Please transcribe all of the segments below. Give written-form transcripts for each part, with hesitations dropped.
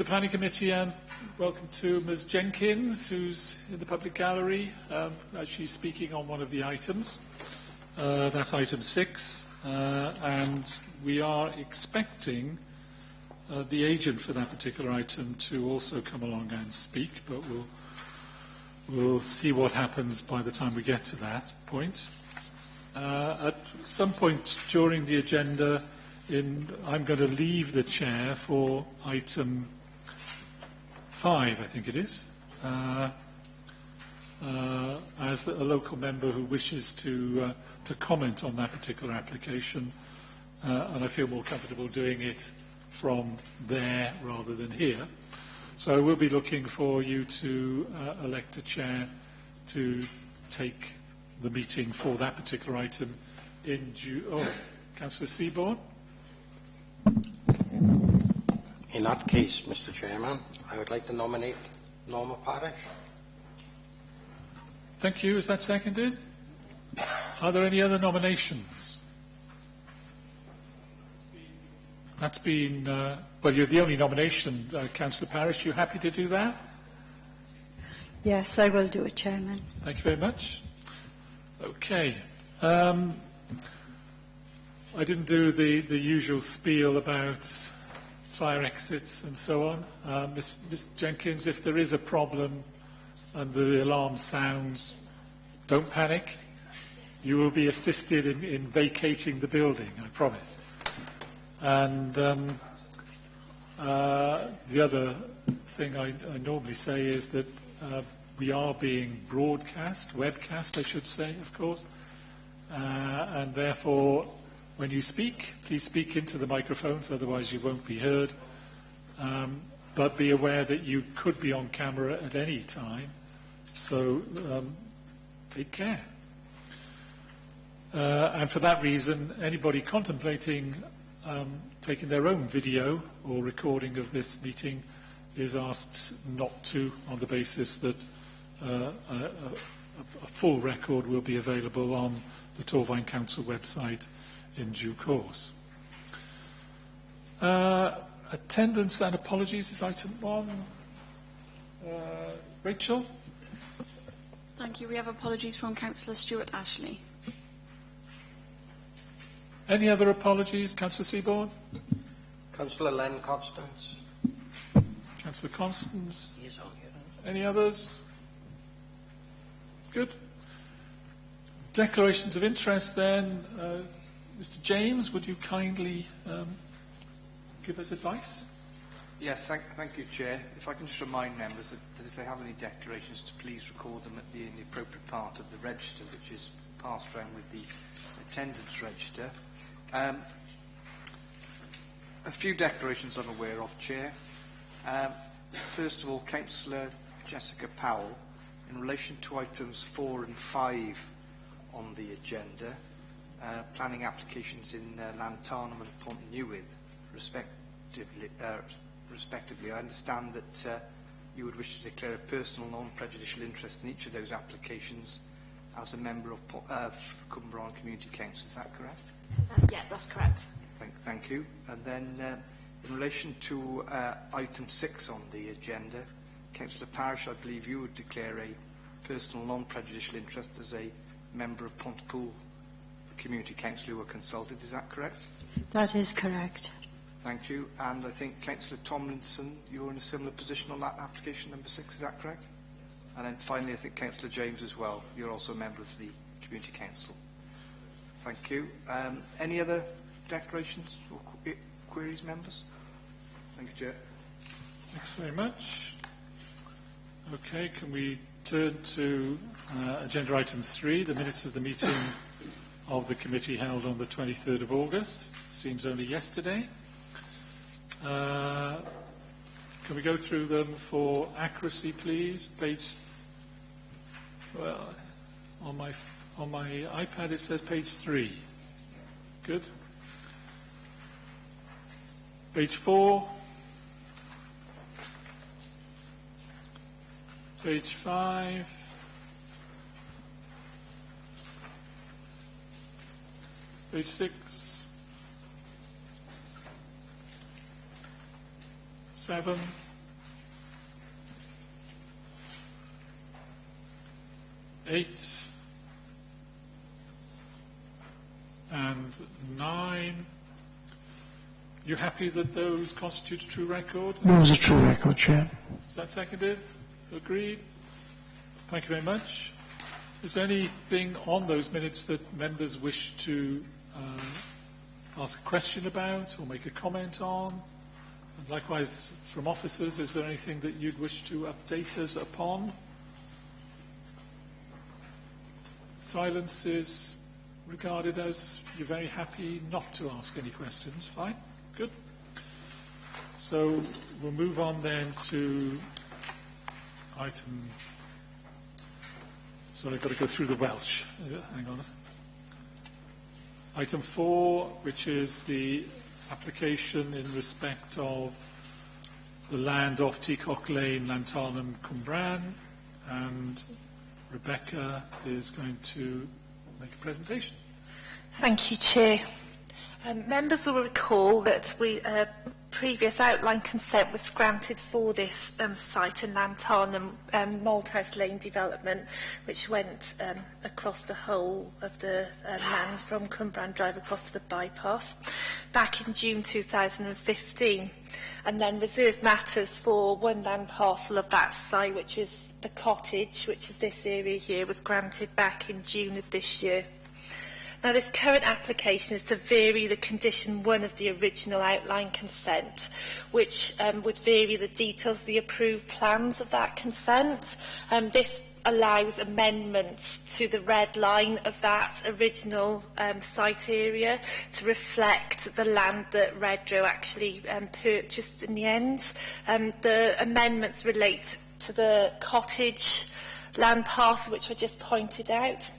Planning Committee, and welcome to Ms Jenkins, who's in the public gallery as she's speaking on one of the items. That's item 6, and we are expecting the agent for that particular item to also come along and speak, but we'll see what happens by the time we get to that point. At some point during the agenda, I'm going to leave the chair for item 5, I think it is, as a local member who wishes to comment on that particular application, and I feel more comfortable doing it from there rather than here. So we'll be looking for you to elect a chair to take the meeting for that particular item in June. Oh, Councillor Seaborn. In that case, Mr. Chairman, I would like to nominate Norma Parish. Thank you. Is that seconded? Are there any other nominations? That's been, well, you're the only nomination, Councillor Parish. You happy to do that? Yes, I will do it, Chairman. Thank you very much. Okay. I didn't do the usual spiel about fire exits and so on. Ms Jenkins, if there is a problem and the alarm sounds, don't panic. You will be assisted in vacating the building, I promise. And the other thing I normally say is that we are being broadcast, webcast I should say, of course, and therefore when you speak, please speak into the microphones, otherwise you won't be heard. But be aware that you could be on camera at any time, so take care. And for that reason, anybody contemplating taking their own video or recording of this meeting is asked not to, on the basis that a full record will be available on the Torfaen Council website in due course. Attendance and apologies is item 1. Rachel? Thank you. We have apologies from Councillor Stuart Ashley. Any other apologies? Councillor Seaborn? Councillor Len Constance. Councillor Constance? He is on here. Any others? Good. Declarations of interest then. Mr. James, would you kindly give us advice? Yes, thank you, Chair. If I can just remind members that if they have any declarations, to please record them in the appropriate part of the register, which is passed around with the attendance register. A few declarations I'm aware of, Chair. First of all, Councillor Jessica Powell, in relation to items 4 and 5 on the agenda, planning applications in Llantarnam and Pont Newydd, respectively. I understand that you would wish to declare a personal non-prejudicial interest in each of those applications as a member of Cwmbran Community Council. Is that correct? Yeah, that's correct. Thank you. And then in relation to item 6 on the agenda, Councillor Parish, I believe you would declare a personal non-prejudicial interest as a member of Pontypool Community Council who were consulted. Is that correct? That is correct. Thank you. And I think Councillor Tomlinson, you're in a similar position on that application number 6. Is that correct? And then finally, I think Councillor James as well. You're also a member of the Community Council. Thank you. Any other declarations or queries, members? Thank you, Chair. Thanks very much. Okay, can we turn to agenda item 3, the minutes of the meeting of the committee held on the 23rd of August. Seems only yesterday. Can we go through them for accuracy, please? Well, on my iPad it says page 3. Good. Page 4. Page 5. Page 6. 7. 8 and 9. You happy that those constitute a true record? Moves a true record, Chair. Is that seconded? Agreed? Thank you very much. Is there anything on those minutes that members wish to ask a question about or make a comment on? And likewise, from officers, is there anything that you'd wish to update us upon? Silence is regarded as you're very happy not to ask any questions. Fine. Good. So we'll move on then to item. Sorry, I've got to go through the Welsh. Hang on. Item 4, which is the application in respect of the land off Teacock Lane, Lantarnum, Cwmbran, and Rebecca is going to make a presentation. Thank you, Chair. Members will recall that previous outline consent was granted for this site in Lantarnum Malthouse Lane development, which went across the whole of the land from Cwmbran Drive across to the bypass back in June 2015. And then reserved matters for one land parcel of that site, which is the cottage, which is this area here, was granted back in June of this year. Now, this current application is to vary the condition 1 of the original outline consent, which would vary the details of the approved plans of that consent. This allows amendments to the red line of that original site area to reflect the land that Redrow actually purchased in the end. The amendments relate to the cottage land parcel, which I just pointed out.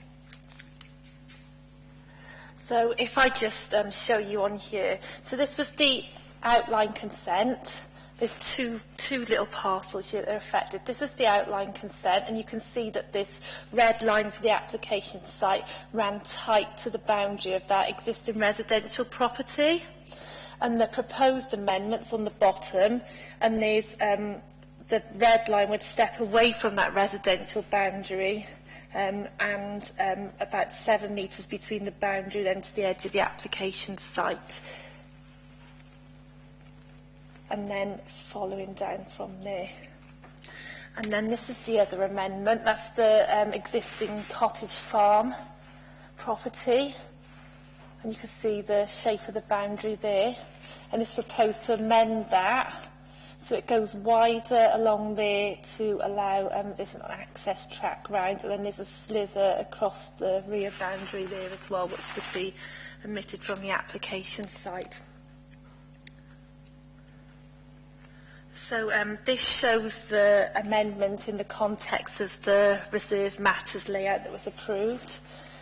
So if I just show you on here, so this was the outline consent. There's two little parcels here that are affected. This was the outline consent, and you can see that this red line for the application site ran tight to the boundary of that existing residential property. And the proposed amendments on the bottom, and there's the red line would step away from that residential boundary. And about 7 metres between the boundary then to the edge of the application site. And then following down from there. And then this is the other amendment. That's the existing cottage farm property. And you can see the shape of the boundary there. And it's proposed to amend that. So it goes wider along there to allow there's an access track round, and then there's a slither across the rear boundary there as well, which would be omitted from the application site. So this shows the amendment in the context of the reserved matters layout that was approved.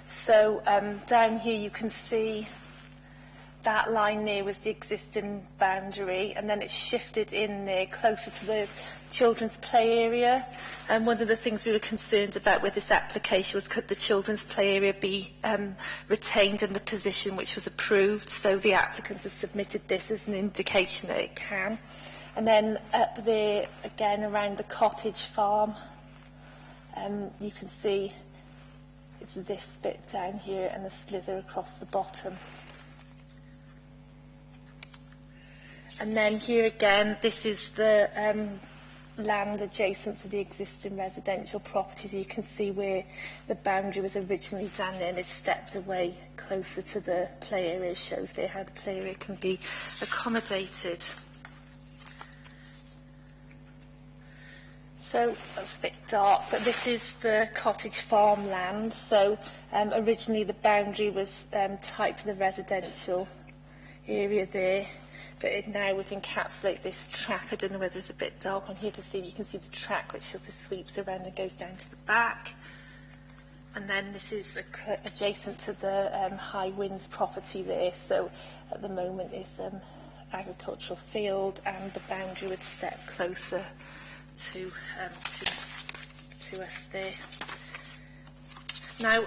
So down here you can see that line there was the existing boundary, and then it shifted in there closer to the children's play area. And one of the things we were concerned about with this application was, could the children's play area be retained in the position which was approved? So the applicants have submitted this as an indication that it can. And then up there again around the cottage farm, you can see it's this bit down here and the slither across the bottom. And then here again, this is the land adjacent to the existing residential properties. You can see where the boundary was originally down there and it's stepped away closer to the play area. It shows there how the play area can be accommodated. So that's a bit dark, but this is the cottage farmland. So originally the boundary was tight to the residential area there. But it now would encapsulate this track. I don't know whether it's a bit dark on here to see. You can see the track which sort of sweeps around and goes down to the back. And then this is adjacent to the High Winds property there. So at the moment it's agricultural field, and the boundary would step closer to us there. Now,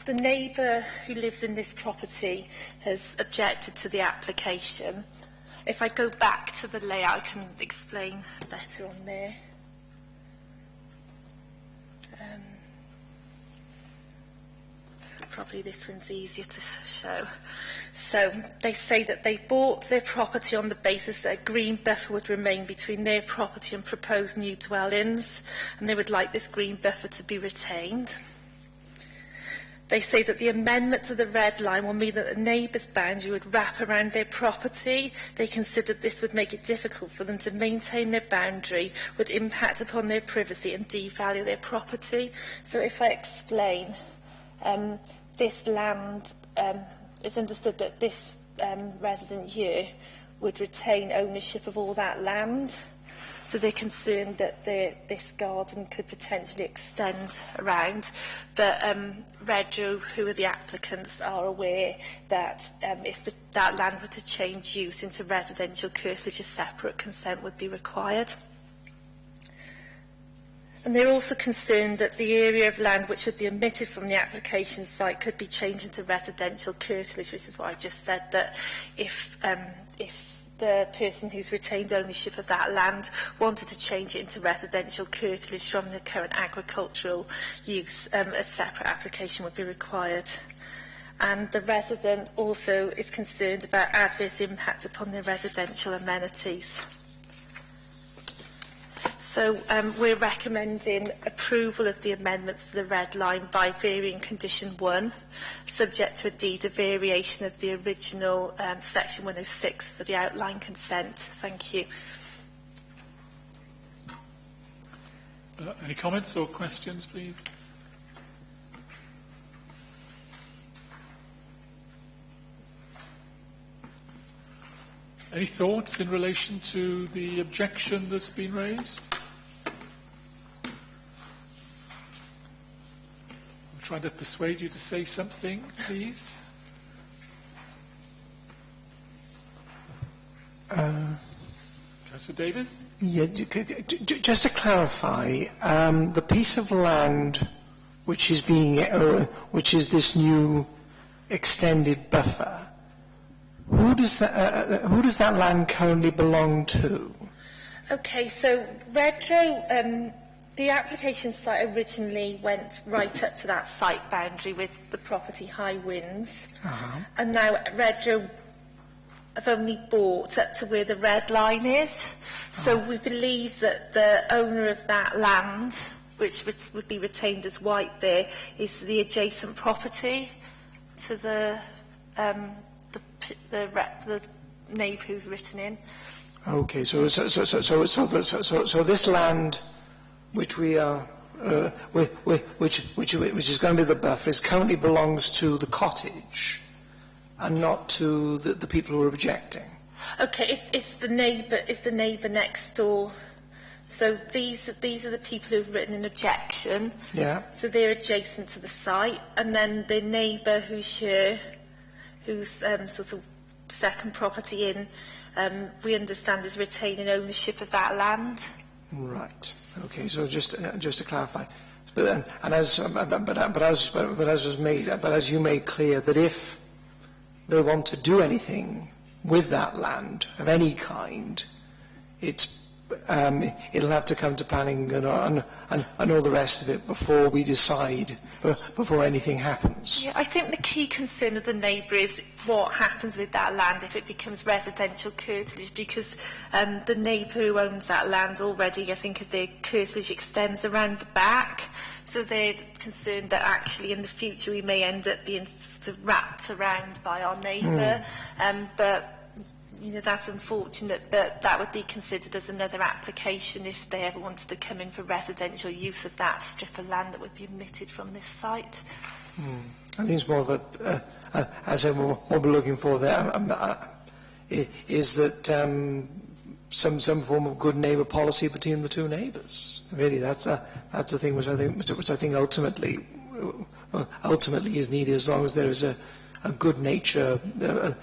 the neighbour who lives in this property has objected to the application. If I go back to the layout, I can explain better on there. probably this one's easier to show. So they say that they bought their property on the basis that a green buffer would remain between their property and proposed new dwellings, and they would like this green buffer to be retained. They say that the amendment to the red line will mean that the neighbour's boundary would wrap around their property. They considered this would make it difficult for them to maintain their boundary, would impact upon their privacy and devalue their property. So if I explain, this land, it's understood that this resident here would retain ownership of all that land. So they're concerned that this garden could potentially extend around. But Redrow, who are the applicants, are aware that if that land were to change use into residential curtilage, a separate consent would be required. And they're also concerned that the area of land which would be omitted from the application site could be changed into residential curtilage, which is what I just said, that if the person who's retained ownership of that land wanted to change it into residential curtilage from the current agricultural use, a separate application would be required. And the resident also is concerned about adverse impact upon their residential amenities. So we're recommending approval of the amendments to the red line by varying condition 1, subject to a deed of variation of the original section 106 for the outline consent. Thank you. Any comments or questions, please? Any thoughts in relation to the objection that's been raised? I'm trying to persuade you to say something, please. Councillor Davis? Yeah, just to clarify, the piece of land which is which is this new extended buffer, who does that land currently belong to? Okay, so Redrow, the application site originally went right up to that site boundary with the property High Winds, and now Redrow have only bought up to where the red line is. So we believe that the owner of that land, which would be retained as white there, is the adjacent property to the neighbour who's written in. Okay, so this land, which we are, which is going to be the buffer, currently belongs to the cottage, and not to the people who are objecting. Okay, it's the neighbour next door. So these are the people who've written an objection. Yeah. So they're adjacent to the site, and then the neighbour who's here, who's sort of second property in, we understand is retaining ownership of that land. Right. Okay. So just to clarify, but as you made clear, that if they want to do anything with that land of any kind, it'll have to come to planning and all the rest of it before we decide, before anything happens. Yeah, I think the key concern of the neighbour is what happens with that land if it becomes residential curtilage, because the neighbour who owns that land already, I think their curtilage extends around the back, so they're concerned that actually in the future we may end up being sort of wrapped around by our neighbour, but you know, that's unfortunate, but that would be considered as another application if they ever wanted to come in for residential use of that strip of land that would be omitted from this site. I think it's more of a, as I said, what we're looking for there is that some form of good neighbour policy between the two neighbours. Really, that's the thing which I think ultimately is needed, as long as there is a good nature, as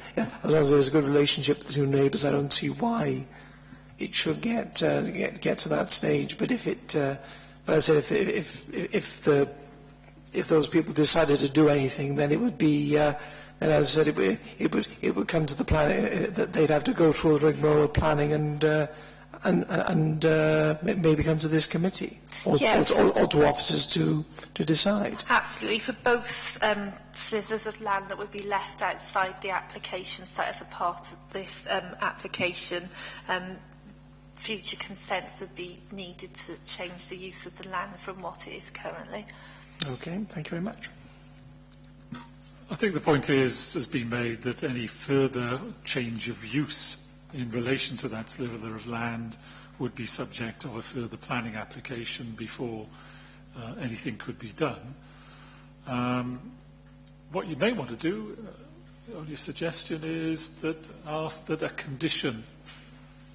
long as there's a good relationship with the two neighbours. I don't see why it should get to that stage. But but I said, if those people decided to do anything, then it would be, and as I said, it would come to the plan that they'd have to go through the rigmarole of planning and maybe come to this committee or, Yeah. or to officers to decide. Absolutely, for both slithers of land that would be left outside the application site as a part of this application, future consents would be needed to change the use of the land from what it is currently. Okay, thank you very much. I think the point has been made that any further change of use in relation to that sliver of land would be subject of a further planning application before anything could be done. What you may want to do, only a suggestion, is that ask that a condition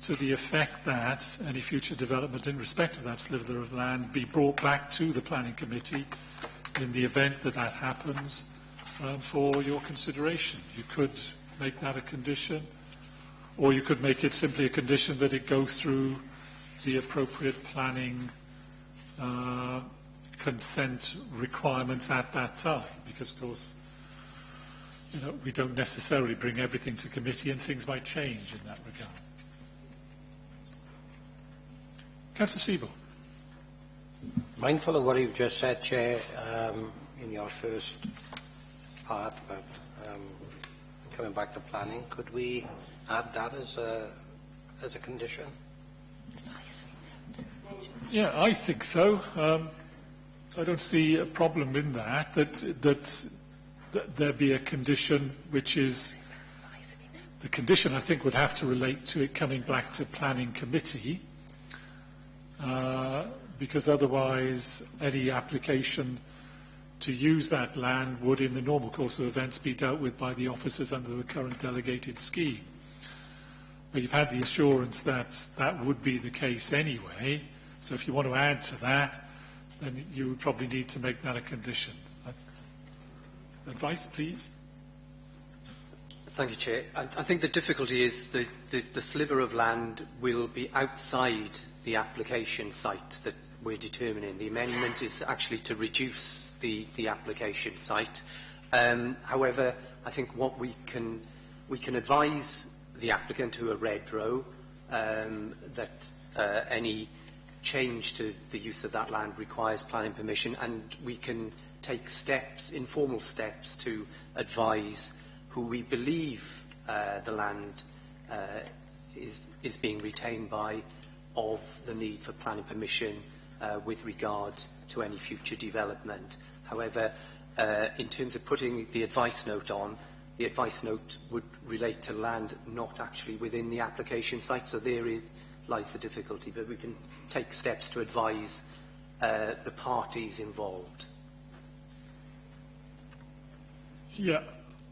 to the effect that any future development in respect of that sliver of land be brought back to the planning committee in the event that that happens for your consideration. You could make that a condition, or you could make it simply a condition that it go through the appropriate planning consent requirements at that time, because of course, you know, we don't necessarily bring everything to committee and things might change in that regard. Councillor Siebel. Mindful of what you've just said, Chair, in your first part about coming back to planning, could we add that as a condition? Yeah, I think so. I don't see a problem in that there be a condition which is, the condition I think would have to relate to it coming back to planning committee, because otherwise any application to use that land would in the normal course of events be dealt with by the officers under the current delegated scheme. But you've had the assurance that that would be the case anyway, so if you want to add to that, then you would probably need to make that a condition. Advice, please? Thank you, Chair. I think the difficulty is the sliver of land will be outside the application site that we're determining. The amendment is actually to reduce the application site. However, I think what we can advise the applicant who are red row that any change to the use of that land requires planning permission, and we can take steps, informal steps, to advise who we believe the land is being retained by of the need for planning permission with regard to any future development. However, in terms of putting the advice note on, the advice note would relate to land not actually within the application site, so there lies the difficulty, but we can take steps to advise the parties involved. Yeah,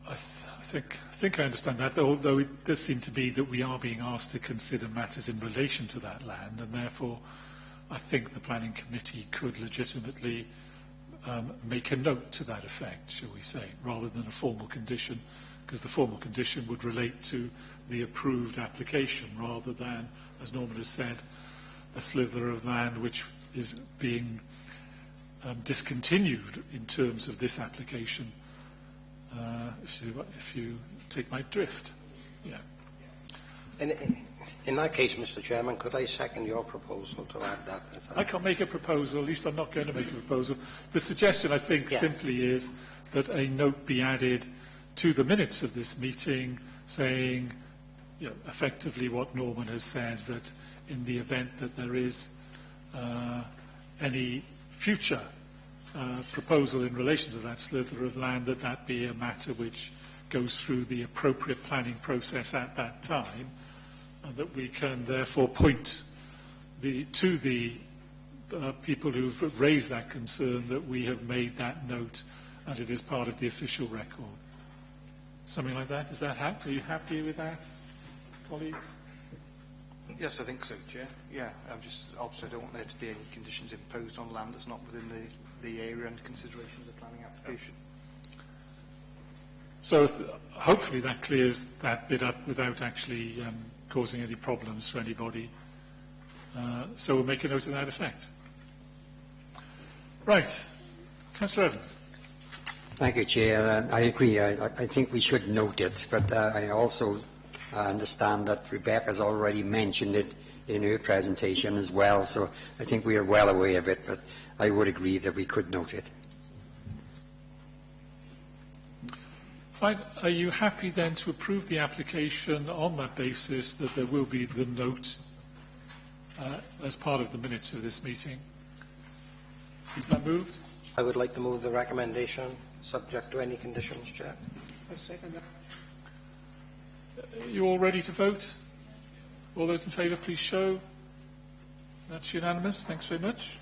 I think I understand that, although it does seem to be that we are being asked to consider matters in relation to that land, and therefore I think the planning committee could legitimately make a note to that effect, shall we say, rather than a formal condition, because the formal condition would relate to the approved application rather than, as Norman has said, a sliver of land which is being discontinued in terms of this application. If you take my drift, yeah. In that case, Mr. Chairman, could I second your proposal to add that? I can't make a proposal, at least I'm not going to make a proposal. The suggestion, I think, simply is that a note be added to the minutes of this meeting saying, you know, effectively what Norman has said, that in the event that there is any future proposal in relation to that sliver of land, that be a matter which goes through the appropriate planning process at that time, and that we can therefore point to the people who've raised that concern that we have made that note and it is part of the official record. Something like that. Is that happy? Are you happy with that, colleagues? Yes, I think so, Chair. Yeah, obviously I don't want there to be any conditions imposed on land that's not within the area and considerations of planning application. So hopefully that clears that bit up without actually causing any problems for anybody. So we'll make a note of that effect. Right. Councillor Evans. Thank you, Chair. I agree. I think we should note it, but I also understand that Rebecca's already mentioned it in her presentation as well. So I think we are well aware of it, but I would agree that we could note it. Fine. Are you happy then to approve the application on that basis that there will be the note as part of the minutes of this meeting? Is that moved? I would like to move the recommendation, subject to any conditions, Chair. I second that. Are you all ready to vote? All those in favour, please show. That's unanimous. Thanks very much.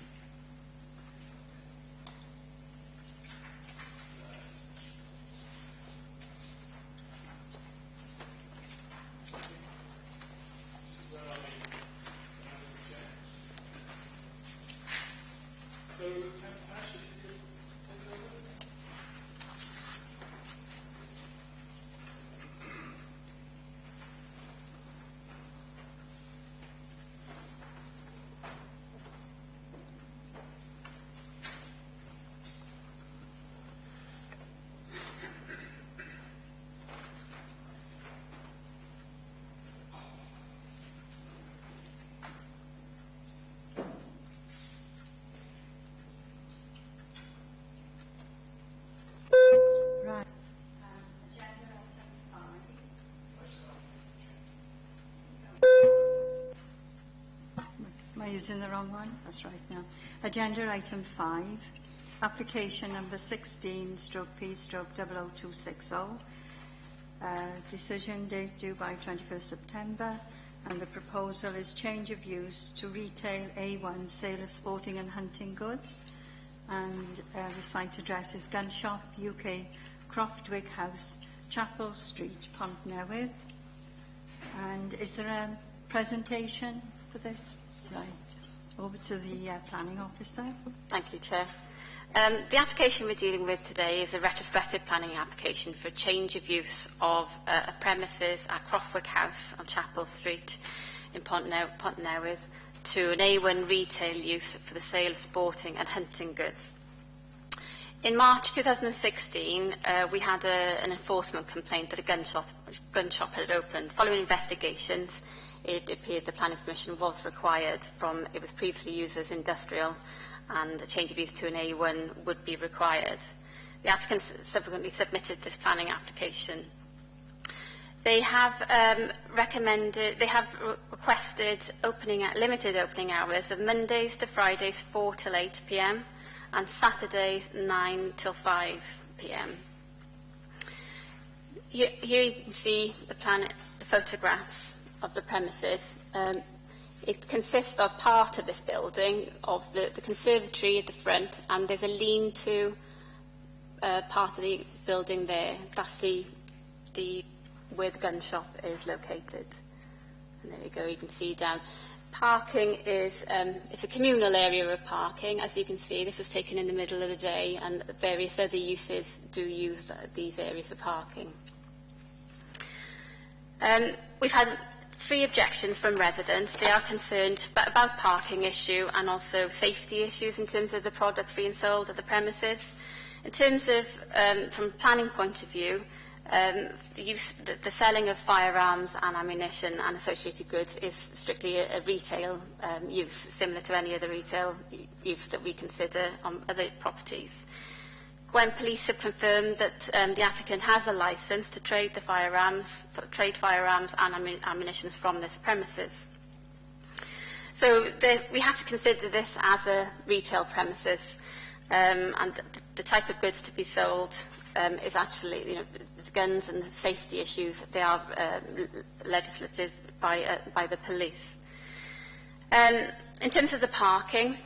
Right. Am I using the wrong one? That's right now. Agenda item 5, application number 16/P/00260. Decision date due by 21st September, and the proposal is change of use to retail A1 sale of sporting and hunting goods, and the site address is Gun Shop, UK, Croftwick House, Chapel Street, Pontnewydd. And is there a presentation for this? Right. Over to the planning officer. Thank you, Chair. The application we're dealing with today is a retrospective planning application for a change of use of a premises at Croftwick House on Chapel Street in Pontnewydd to an A1 retail use for the sale of sporting and hunting goods. In March 2016, we had an enforcement complaint that a gun shop had opened. Following investigations, it appeared the planning permission was required from, it was previously used as industrial, and a change of use to an A1 would be required. The applicants subsequently submitted this planning application. They have requested limited opening hours of Mondays to Fridays 4 till 8 p.m. and Saturdays 9 till 5 p.m. Here you can see the photographs of the premises. It consists of part of this building, of the conservatory at the front, and there's a lean-to part of the building there. That's where the gun shop is located. And there you go, you can see down. Parking is, it's a communal area of parking. As you can see, this was taken in the middle of the day, and various other uses do use these areas for parking. We've had 3 objections from residents. They are concerned about parking issue and also safety issues in terms of the products being sold at the premises. In terms of, from a planning point of view, the selling of firearms and ammunition and associated goods is strictly a retail use, similar to any other retail use that we consider on other properties. Gwent Police have confirmed that the applicant has a licence to trade firearms and ammunition from this premises. So we have to consider this as a retail premises, and the type of goods to be sold is actually, the guns and the safety issues, they are legislated by the police. In terms of the parking,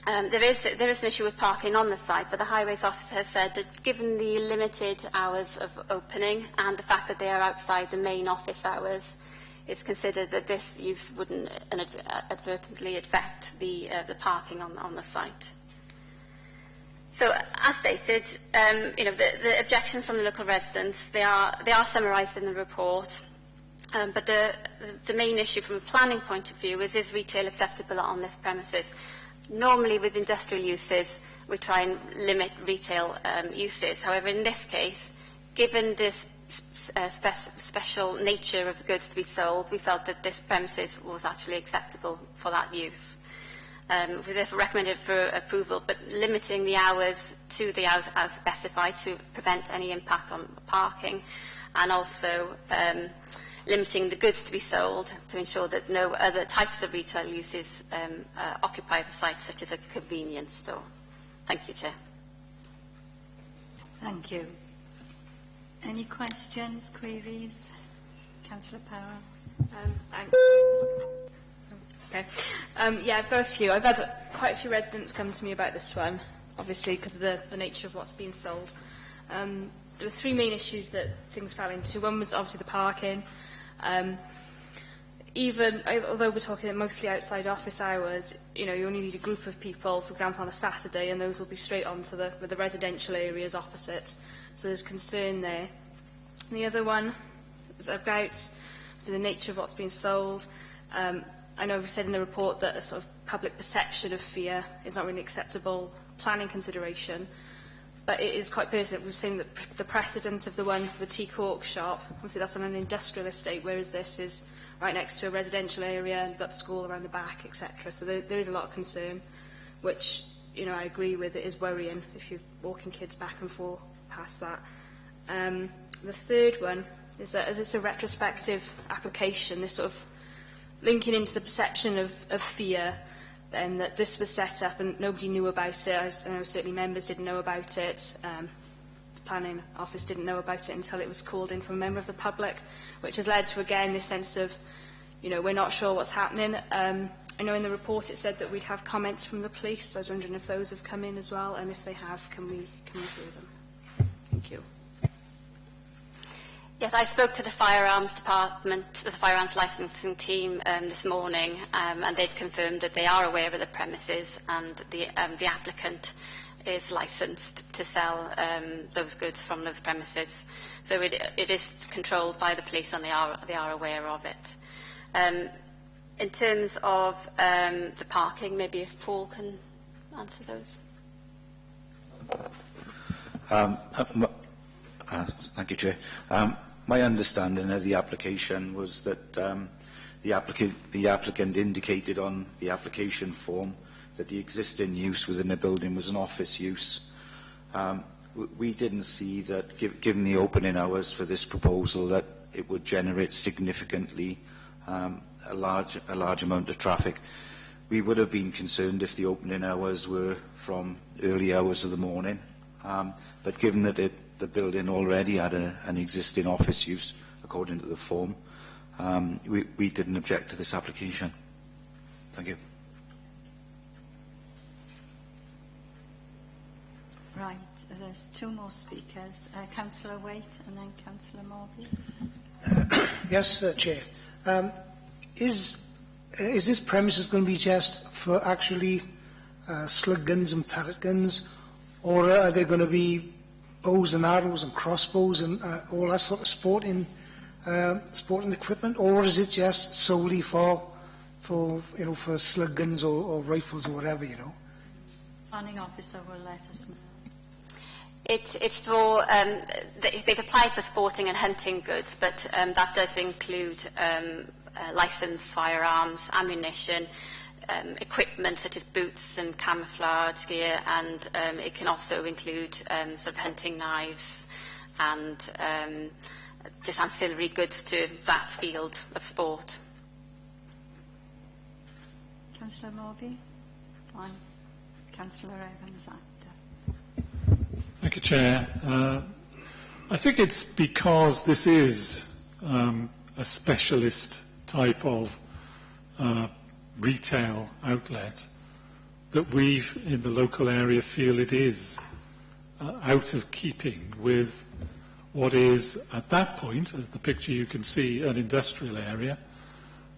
there is an issue with parking on the site, but the Highways Officer has said that given the limited hours of opening and the fact that they are outside the main office hours, it's considered that this use wouldn't advertently affect the parking on the site. So, as stated, the objections from the local residents, they are summarised in the report, but the main issue from a planning point of view is retail acceptable on this premises? Normally with industrial uses, we try and limit retail uses. However, in this case, given this special nature of the goods to be sold, we felt that this premises was actually acceptable for that use. We therefore recommended for approval, but limiting the hours to the hours as specified to prevent any impact on parking, and also limiting the goods to be sold to ensure that no other types of retail uses occupy the site, such as a convenience store. Thank you, Chair. Thank you. Any questions, queries? Councillor Powell. Thanks. Okay. Yeah, I've got a few. I've had quite a few residents come to me about this one, obviously because of the nature of what's being sold. There were three main issues that things fell into. One was obviously the parking. Although we're talking mostly outside office hours, you know, you only need a group of people, for example, on a Saturday, and those will be straight onto the residential areas opposite. So there's concern there. And the other one is about the nature of what's being sold. I know we've said in the report that a sort of public perception of fear is not really acceptable planning consideration, but it is quite pertinent. We've seen that the precedent of the one, the Tea Cork shop, obviously that's on an industrial estate, whereas this is right next to a residential area, and you've got the school around the back, etc. So there is a lot of concern, which, you know, I agree with. It is worrying if you're walking kids back and forth past that. The third one is that as it's a retrospective application, this sort of linking into the perception of fear, then that this was set up and nobody knew about it. I know certainly members didn't know about it. The planning office didn't know about it until it was called in from a member of the public, which has led to, again, this sense of, you know, we're not sure what's happening. I know in the report it said that we'd have comments from the police. So I was wondering if those have come in as well, and if they have, can we hear them? Thank you. Yes, I spoke to the firearms department, the firearms licensing team this morning, and they've confirmed that they are aware of the premises, and the applicant is licensed to sell those goods from those premises. So it is controlled by the police, and they are aware of it. In terms of the parking, maybe if Paul can answer those. Thank you, Chair. My understanding of the application was that the applicant indicated on the application form that the existing use within the building was an office use. We didn't see that, given the opening hours for this proposal, that it would generate significantly a large amount of traffic. We would have been concerned if the opening hours were from early hours of the morning, but given that the building already had an existing office use, according to the form, we didn't object to this application. Thank you. Right, there's two more speakers. Councillor Waite and then Councillor Morby. Yes, Chair. Is this premises going to be just for actually slug guns and pellet guns, or are there going to be bows and arrows and crossbows and all that sort of sporting equipment, or is it just solely for slug guns or rifles or whatever, you know? Planning officer will let us know. It's for they've applied for sporting and hunting goods, but that does include licensed firearms, ammunition, equipment such as boots and camouflage gear, and it can also include sort of hunting knives and just ancillary goods to that field of sport. Councillor Morby, and Councillor Evans after. Thank you, Chair. I think it's because this is a specialist type of retail outlet that we in the local area feel it is out of keeping with what is at that point, as the picture you can see, an industrial area,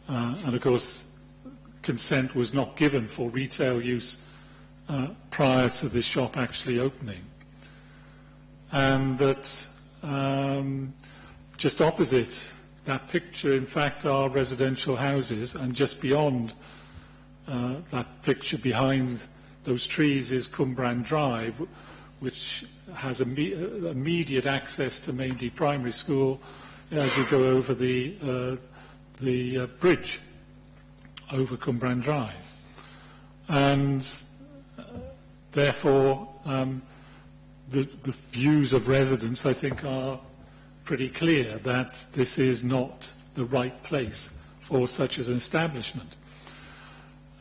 and of course consent was not given for retail use prior to this shop actually opening, and that just opposite that picture, in fact, are residential houses, and just beyond that picture behind those trees is Cumbrand Drive, which has immediate access to Maindy Primary School as you go over the bridge over Cwmbran Drive. And therefore, the views of residents, I think, are pretty clear that this is not the right place for such an establishment.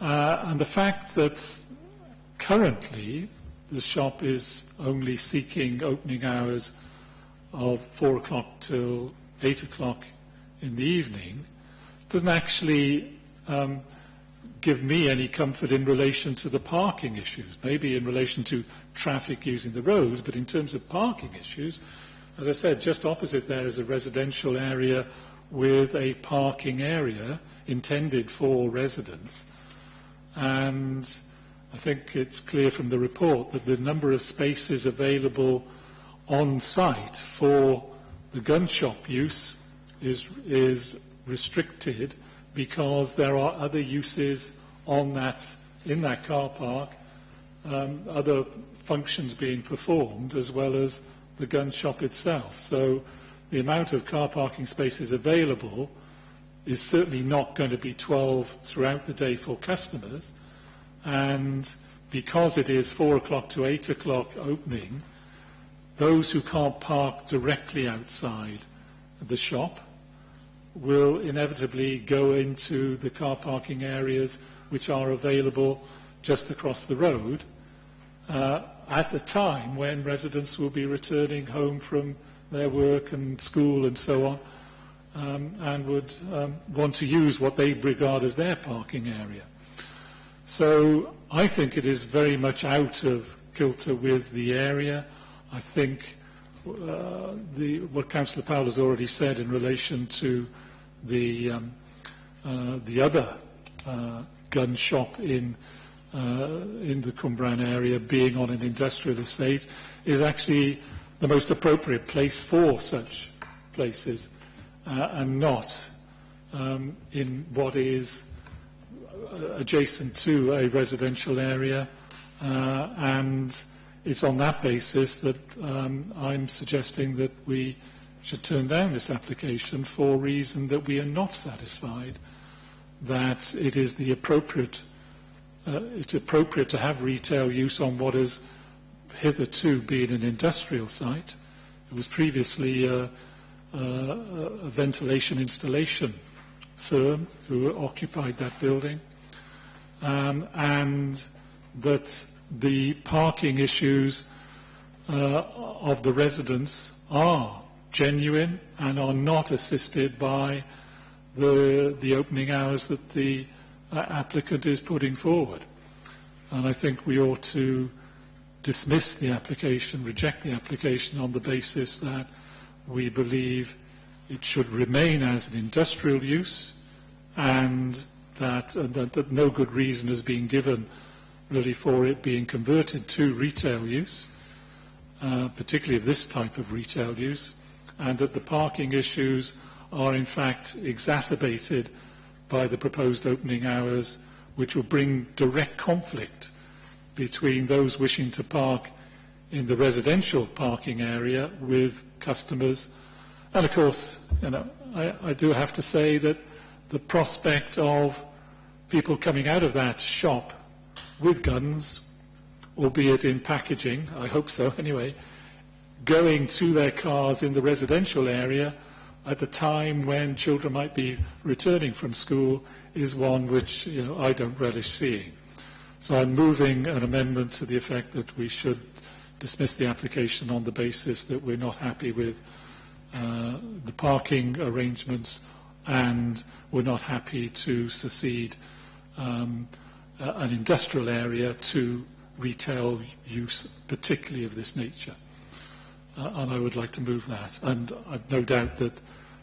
And the fact that currently the shop is only seeking opening hours of 4 o'clock till 8 o'clock in the evening doesn't actually give me any comfort in relation to the parking issues, maybe in relation to traffic using the roads, but in terms of parking issues, as I said, just opposite there is a residential area with a parking area intended for residents. And I think it's clear from the report that the number of spaces available on site for the gun shop use is restricted because there are other uses in that car park, other functions being performed as well as the gun shop itself. So the amount of car parking spaces available is certainly not going to be 12 throughout the day for customers, and because it is 4 o'clock to 8 o'clock opening, those who can't park directly outside the shop will inevitably go into the car parking areas which are available just across the road at the time when residents will be returning home from their work and school and so on, and would want to use what they regard as their parking area. So I think it is very much out of kilter with the area. I think what Councillor Powell has already said in relation to the other gun shop in the Cwmbran area being on an industrial estate is actually the most appropriate place for such places, and not in what is adjacent to a residential area, and it's on that basis that I'm suggesting that we should turn down this application for a reason that we are not satisfied that it is the appropriate it's appropriate to have retail use on what has hitherto been an industrial site. It was previously a ventilation installation firm who occupied that building, and that the parking issues of the residents are genuine and are not assisted by the opening hours that the applicant is putting forward. And I think we ought to dismiss the application, reject the application on the basis that we believe it should remain as an industrial use, and that no good reason has been given really for it being converted to retail use, particularly of this type of retail use, and that the parking issues are in fact exacerbated by the proposed opening hours, which will bring direct conflict between those wishing to park in the residential parking area with customers. And of course, I do have to say that the prospect of people coming out of that shop with guns, albeit in packaging, I hope so anyway, going to their cars in the residential area at the time when children might be returning from school is one which I don't relish seeing. So I'm moving an amendment to the effect that we should dismiss the application on the basis that we're not happy with the parking arrangements, and we're not happy to secede an industrial area to retail use, particularly of this nature. And I would like to move that. And I've no doubt that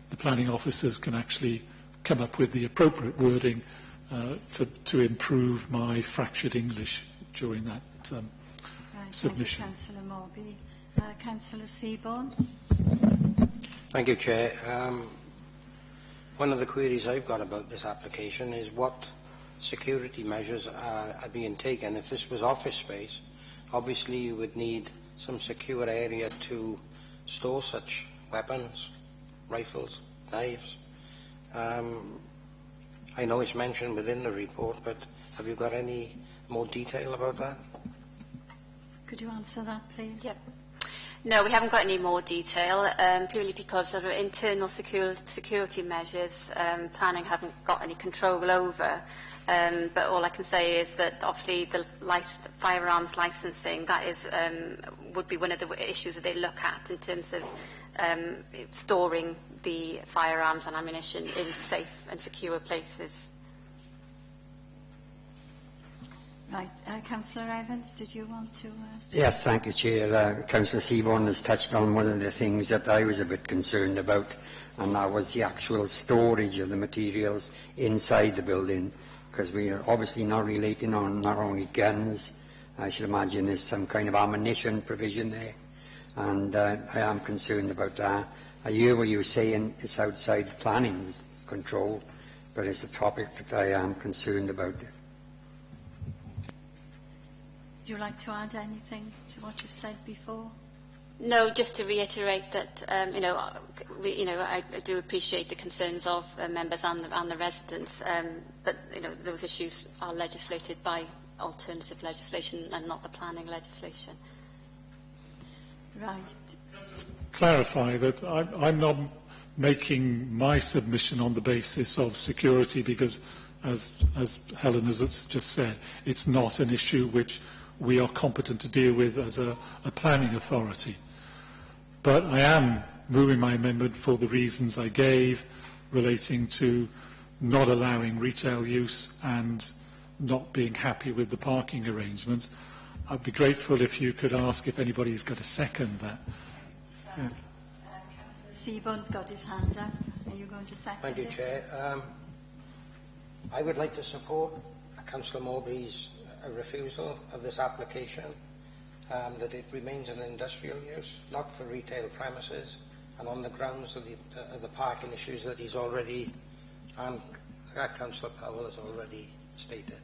the planning officers can actually come up with the appropriate wording to improve my fractured English during that submission. Thank you, Councillor Morby. Councillor Seaborn. Thank you, Chair. One of the queries I've got about this application is what security measures are being taken. If this was office space, obviously you would need some secure area to store such weapons, rifles, knives. I know it's mentioned within the report, but have you got any more detail about that? Could you answer that, please? Yep. No, we haven't got any more detail, purely because of the internal security measures planning haven't got any control over. But all I can say is that obviously the firearms licensing, that is, would be one of the issues that they look at in terms of storing the firearms and ammunition in safe and secure places. Right. Councillor Evans, did you want to... Yes, thank you, Chair. Councillor Seaborn has touched on one of the things that I was a bit concerned about, and that was the actual storage of the materials inside the building, because we are obviously not relating on not only guns. I should imagine there's some kind of ammunition provision there, and I am concerned about that. I hear what you're saying, it's outside planning's control, but it's a topic that I am concerned about. Would you like to add anything to what you've said before? No, just to reiterate that, I do appreciate the concerns of members and the residents, but those issues are legislated by alternative legislation and not the planning legislation. Right. Clarify that I'm not making my submission on the basis of security, because, as Helen has just said, it's not an issue which we are competent to deal with as a planning authority. But I am moving my amendment for the reasons I gave, relating to not allowing retail use and not being happy with the parking arrangements. I'd be grateful if you could ask if anybody's got a second that. Yeah. Councillor Seaborn's got his hand up. Are you going to second Thank you, it? Chair. I would like to support Councillor Morby's refusal of this application, that it remains an industrial use, not for retail premises, and on the grounds of the parking issues that he's already, and Councillor Powell has already stated.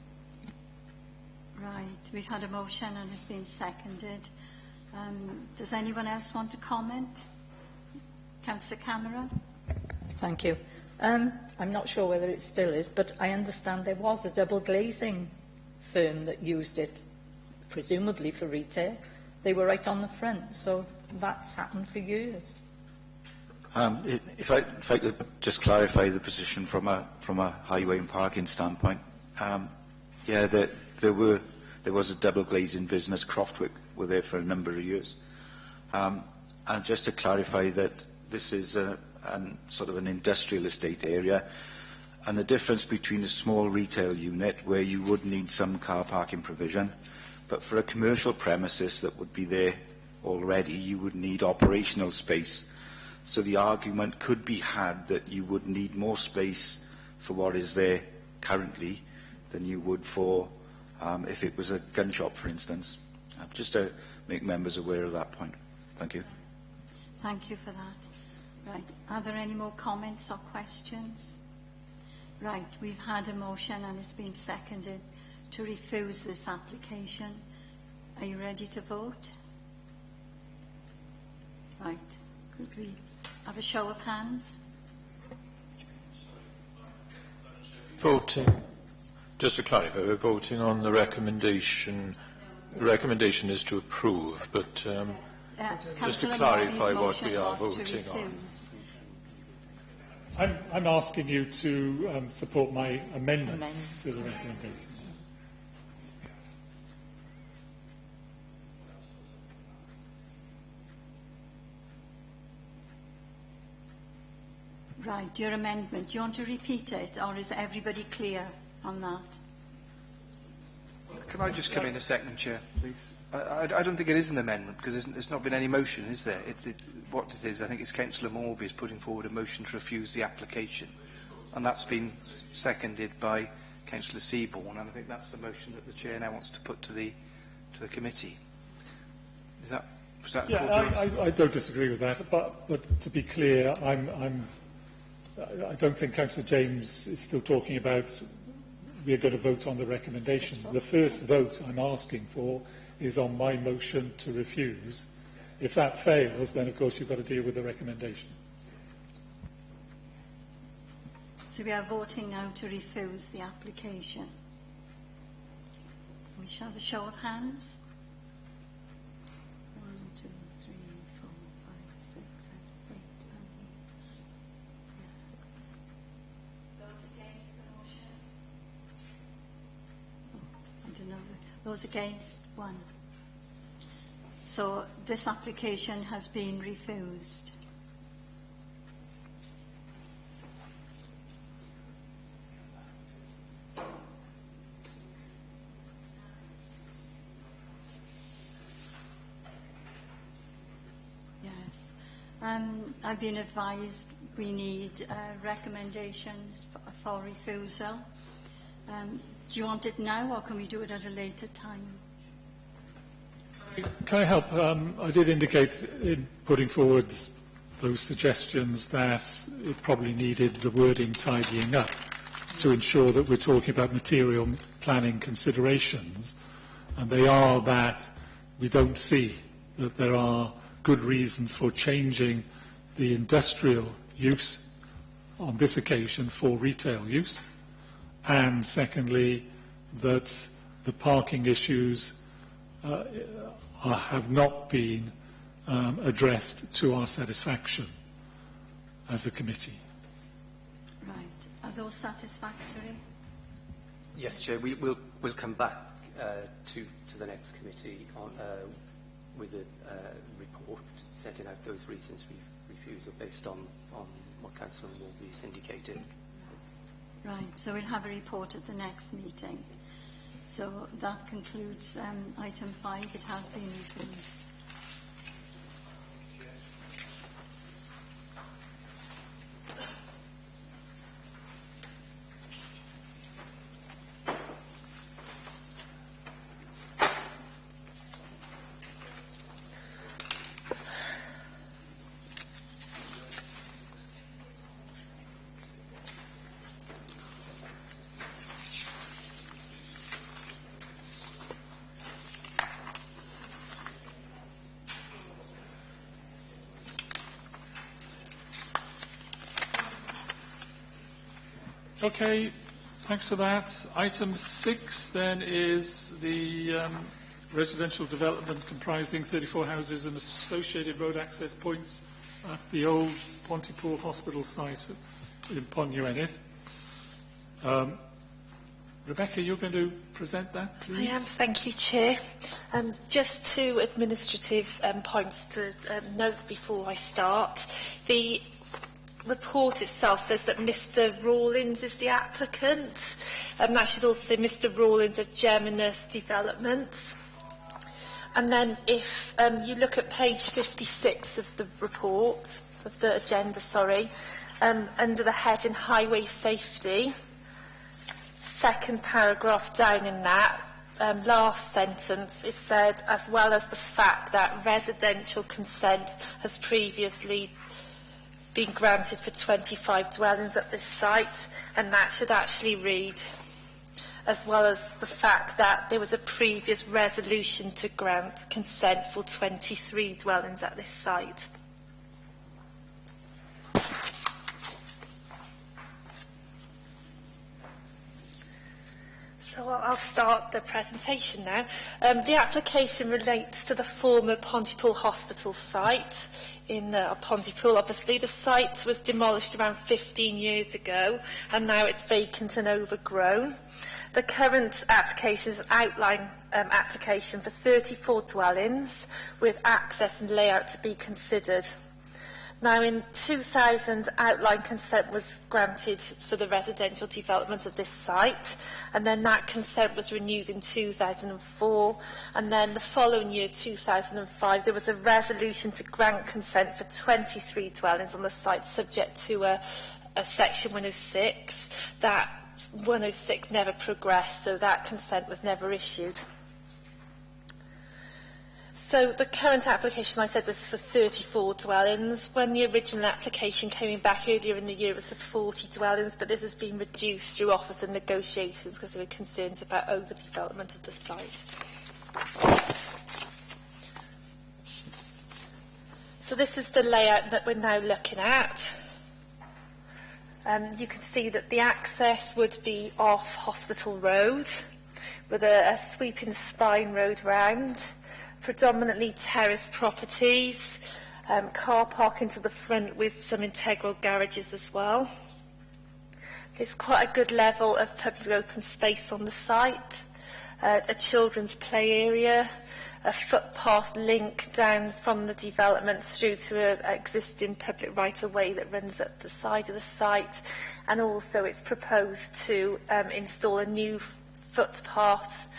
Right. We've had a motion and it's been seconded. Does anyone else want to comment? Councillor Cameron? Thank you. I'm not sure whether it still is, but I understand there was a double glazing firm that used it, presumably for retail. They were right on the front, so that's happened for years. If I could just clarify the position from a highway and parking standpoint. Yeah, there was a double glazing business. Croftwick were there for a number of years. And just to clarify that this is sort of an industrial estate area, and the difference between a small retail unit where you would need some car parking provision, but for a commercial premises that would be there already, you would need operational space. So the argument could be had that you would need more space for what is there currently than you would for if it was a gun shop, for instance. Just to make members aware of that point. Thank you. Thank you for that. Right. Are there any more comments or questions? Right. We've had a motion and it's been seconded to refuse this application. Are you ready to vote? Right. Could we have a show of hands? Voting. Just to clarify, we're voting on the recommendation. The recommendation is to approve, but just to clarify what we are voting on. I'm asking you to support my amendment to the recommendation. Right, your amendment. Do you want to repeat it, or is everybody clear on that? Can I just come in a second, Chair, please? I don't think it is an amendment, because there's not been any motion, is there? What it is, I think it's Councillor Morby is putting forward a motion to refuse the application, and that's been seconded by Councillor Seaborn, and I think that's the motion that the Chair now wants to put to the committee. Is that yeah, I don't disagree with that, but to be clear, I don't think Councillor James is still talking about we're going to vote on the recommendation. The first vote I'm asking for is on my motion to refuse. If that fails, then of course you've got to deal with the recommendation. So we are voting now to refuse the application. We shall have a show of hands. 1, 2, 3, 4, 5, 6, 7, 8, 9. Those against the motion? Oh, I don't know. Those against? 1. So this application has been refused. Yes. I've been advised we need recommendations for refusal. Do you want it now, or can we do it at a later time? Can I help? I did indicate in putting forward those suggestions that it probably needed the wording tidying up to ensure that we're talking about material planning considerations, and they are that we don't see that there are good reasons for changing the industrial use on this occasion for retail use, and secondly, that the parking issues have not been addressed to our satisfaction as a committee. Right. Are those satisfactory? Yes, Chair. We'll come back to the next committee on, with a report setting out those reasons for refusal based on what Councillor Morby's indicated. Right. So we'll have a report at the next meeting. So that concludes item 5. It has been refused. Okay, thanks for that. Item 6 then is the residential development comprising 34 houses and associated road access points at the old Pontypool Hospital site in Ponywennydd. Rebecca, you're going to present that, please? I am, thank you, Chair. Just two administrative points to note before I start. The report itself says that Mr Rawlins is the applicant, and that should also say Mr Rawlins of Geminus Developments. And then if you look at page 56 of the report, of the agenda, under the heading Highway Safety, second paragraph down in that, last sentence, it said, as well as the fact that residential consent has previously been granted for 25 dwellings at this site, and that should actually read, as well as the fact that there was a previous resolution to grant consent for 23 dwellings at this site. So I'll start the presentation now. The application relates to the former Pontypool Hospital site in Pontypool. Obviously, the site was demolished around 15 years ago, and now it's vacant and overgrown. The current application is an outline application for 34 dwellings, with access and layout to be considered. Now, in 2000, outline consent was granted for the residential development of this site, and then that consent was renewed in 2004, and then the following year, 2005, there was a resolution to grant consent for 23 dwellings on the site, subject to a section 106. That 106 never progressed, so that consent was never issued. So the current application, I said, was for 34 dwellings. When the original application came back earlier in the year, it was for 40 dwellings, but this has been reduced through offers and negotiations because there were concerns about overdevelopment of the site. So this is the layout that we're now looking at. You can see that the access would be off Hospital Road with a sweeping spine road round, predominantly terrace properties, car parking to the front with some integral garages as well. There's quite a good level of public open space on the site, a children's play area, a footpath link down from the development through to an existing public right-of-way that runs up the side of the site, and also it's proposed to install a new footpath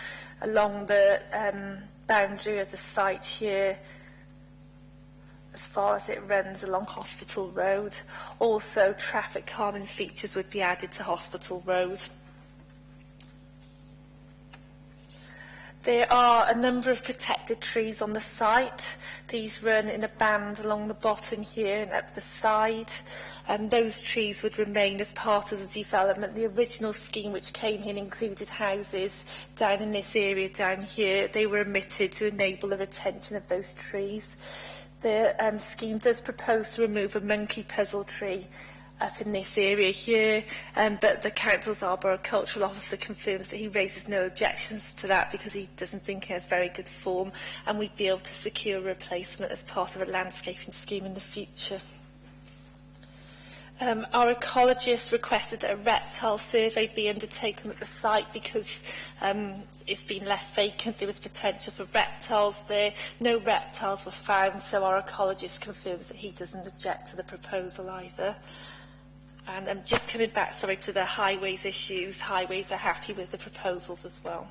along the boundary of the site here as far as it runs along Hospital Road. Also, traffic calming features would be added to Hospital Road. There are a number of protected trees on the site. These run in a band along the bottom here and up the side. And those trees would remain as part of the development. The original scheme which came in included houses down in this area down here. They were omitted to enable the retention of those trees. The scheme does propose to remove a monkey puzzle tree up in this area here, but the council's arboricultural officer confirms that he raises no objections to that because he doesn't think it has very good form, and we'd be able to secure a replacement as part of a landscaping scheme in the future. Our ecologist requested that a reptile survey be undertaken at the site because it's been left vacant. There was potential for reptiles there. No reptiles were found, so our ecologist confirms that he doesn't object to the proposal either. And I'm just coming back, to the highways issues. Highways are happy with the proposals as well.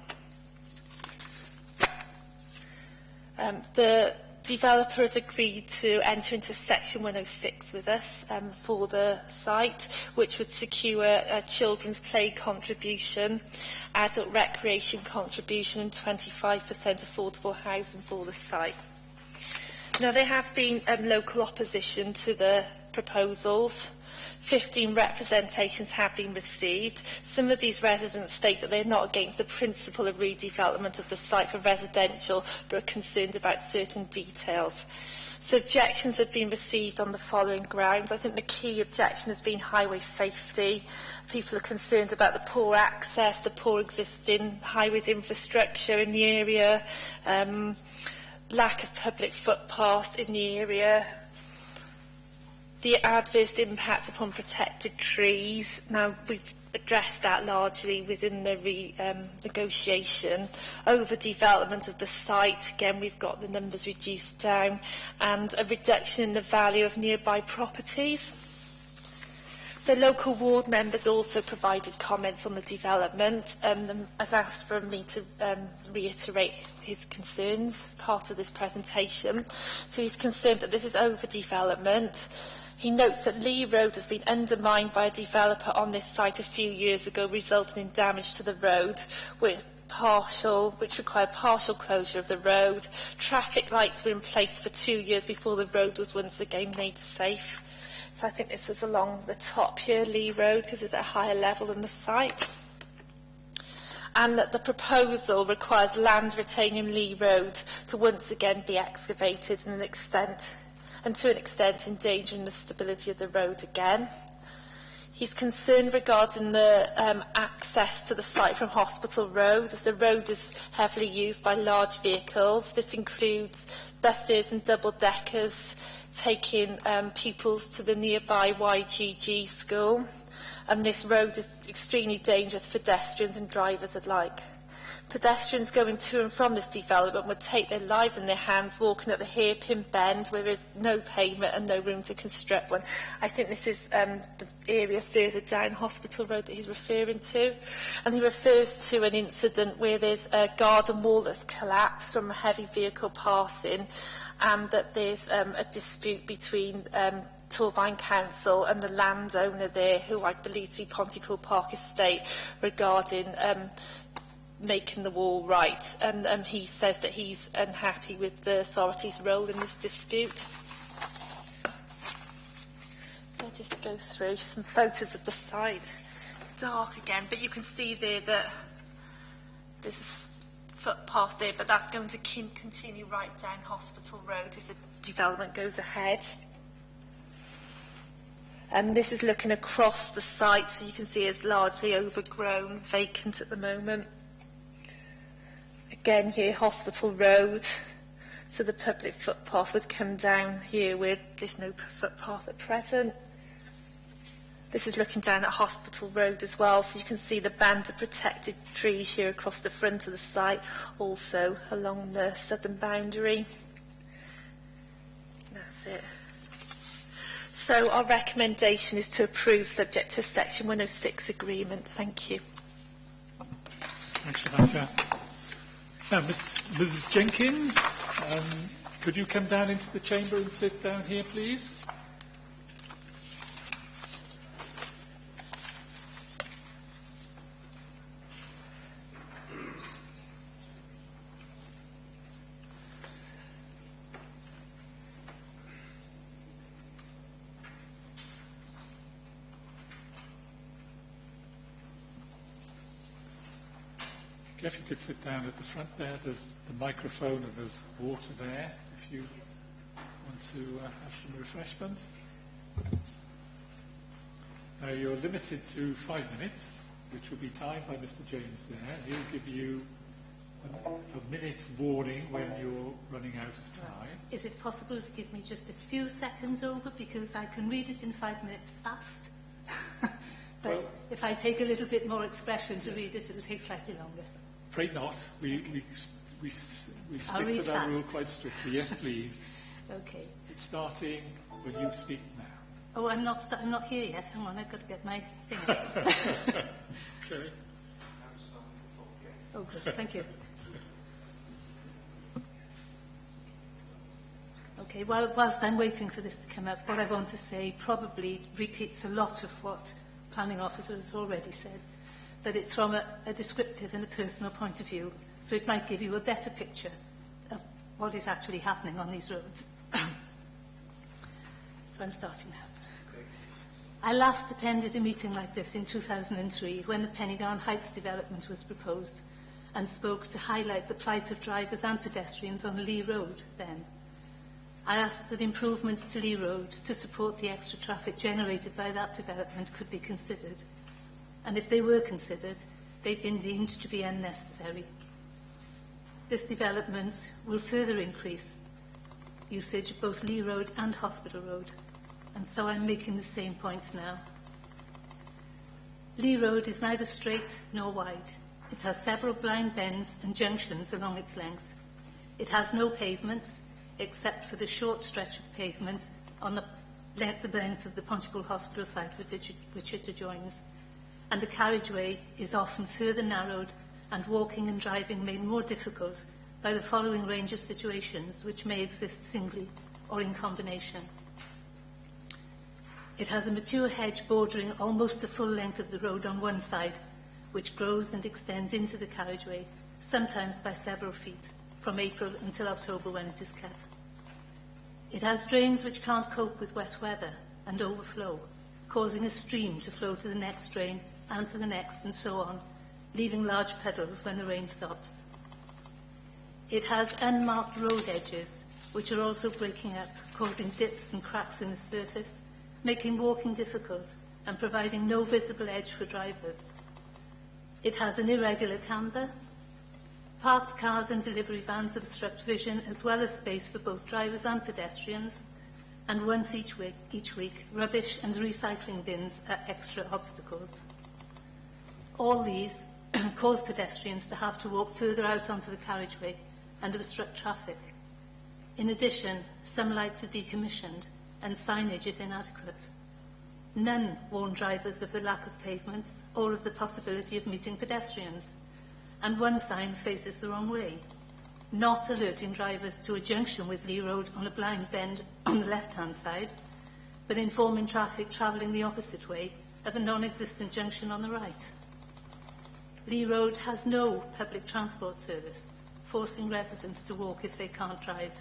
The developer has agreed to enter into a Section 106 with us for the site, which would secure a children's play contribution, adult recreation contribution and 25% affordable housing for the site. Now, there has been local opposition to the proposals. 15 representations have been received. Some of these residents state that they are not against the principle of redevelopment of the site for residential, but are concerned about certain details. So objections have been received on the following grounds. I think the key objection has been highway safety. People are concerned about the poor access, the poor existing highways infrastructure in the area, lack of public footpaths in the area, the adverse impact upon protected trees. Now, we've addressed that largely within the negotiation. Overdevelopment of the site, again, we've got the numbers reduced down, and a reduction in the value of nearby properties. The local ward members also provided comments on the development and has asked for me to reiterate his concerns as part of this presentation. So he's concerned that this is overdevelopment. He notes that Lee Road has been undermined by a developer on this site a few years ago, resulting in damage to the road, which required partial closure of the road. Traffic lights were in place for 2 years before the road was once again made safe. So I think this was along the top here, Lee Road, because it's at a higher level than the site. And that the proposal requires land retaining Lee Road to once again be excavated to an extent endangering the stability of the road again. He's concerned regarding the access to the site from Hospital Road, as the road is heavily used by large vehicles. This includes buses and double-deckers taking pupils to the nearby YGG school. And this road is extremely dangerous for pedestrians and drivers alike. Pedestrians going to and from this development would take their lives in their hands walking at the hairpin bend where there is no pavement and no room to construct one. I think this is the area further down Hospital Road that he's referring to. And he refers to an incident where there's a garden wall that's collapsed from a heavy vehicle passing, and that there's a dispute between Torvine Council and the landowner there, who I believe to be Pontypool Park Estate, regarding making the wall right, and he says that he's unhappy with the authorities' role in this dispute. So I'll just go through some photos of the site. Dark again, but you can see there that there's a footpath there, but that's going to continue right down Hospital Road as the development goes ahead. This is looking across the site, so you can see it's largely overgrown, vacant at the moment. Again here, Hospital Road, so the public footpath would come down here where there's no footpath at present. This is looking down at Hospital Road as well, so you can see the band of protected trees here across the front of the site, also along the southern boundary. That's it. So our recommendation is to approve subject to a Section 106 agreement. Thank you. Thanks, Rebecca. Now, Mrs. Jenkins, could you come down into the chamber and sit down here, please? If you could sit down at the front there, there's the microphone and there's water there if you want to have some refreshment. Now you're limited to 5 minutes, which will be timed by Mr. James there. He'll give you a minute warning when you're running out of time. Right. Is it possible to give me just a few seconds over, because I can read it in 5 minutes fast? But well, if I take a little bit more expression to read it, it'll take slightly longer. Afraid not. We stick to that rule quite strictly. Yes, please. Okay. It's starting when you speak now. Oh, I'm not here yet. Hang on, I've got to get my thing. Okay. Oh, good. Thank you. Okay. Whilst I'm waiting for this to come up, what I want to say probably repeats a lot of what Planning Officer has already said. But it's from a descriptive and a personal point of view, so it might give you a better picture of what is actually happening on these roads. So I'm starting now. I last attended a meeting like this in 2003 when the Pennygarn Heights development was proposed and spoke to highlight the plight of drivers and pedestrians on Lee Road then. I asked that improvements to Lee Road to support the extra traffic generated by that development could be considered. And if they were considered, they've been deemed to be unnecessary. This development will further increase usage of both Lee Road and Hospital Road, and so I'm making the same points now. Lee Road is neither straight nor wide. It has several blind bends and junctions along its length. It has no pavements, except for the short stretch of pavement on the length of the Pontypool Hospital site which it adjoins. And the carriageway is often further narrowed and walking and driving made more difficult by the following range of situations which may exist singly or in combination. It has a mature hedge bordering almost the full length of the road on one side, which grows and extends into the carriageway, sometimes by several feet, from April until October when it is cut. It has drains which can't cope with wet weather and overflow, causing a stream to flow to the next drain and to the next, and so on, leaving large puddles when the rain stops. It has unmarked road edges, which are also breaking up, causing dips and cracks in the surface, making walking difficult and providing no visible edge for drivers. It has an irregular camber. Parked cars and delivery vans obstruct vision, as well as space for both drivers and pedestrians, and once each week, rubbish and recycling bins are extra obstacles. All these cause pedestrians to have to walk further out onto the carriageway and obstruct traffic. In addition, some lights are decommissioned and signage is inadequate. None warn drivers of the lack of pavements or of the possibility of meeting pedestrians, and one sign faces the wrong way, not alerting drivers to a junction with Lee Road on a blind bend on the left-hand side, but informing traffic travelling the opposite way of a non-existent junction on the right. Lee Road has no public transport service, forcing residents to walk if they can't drive.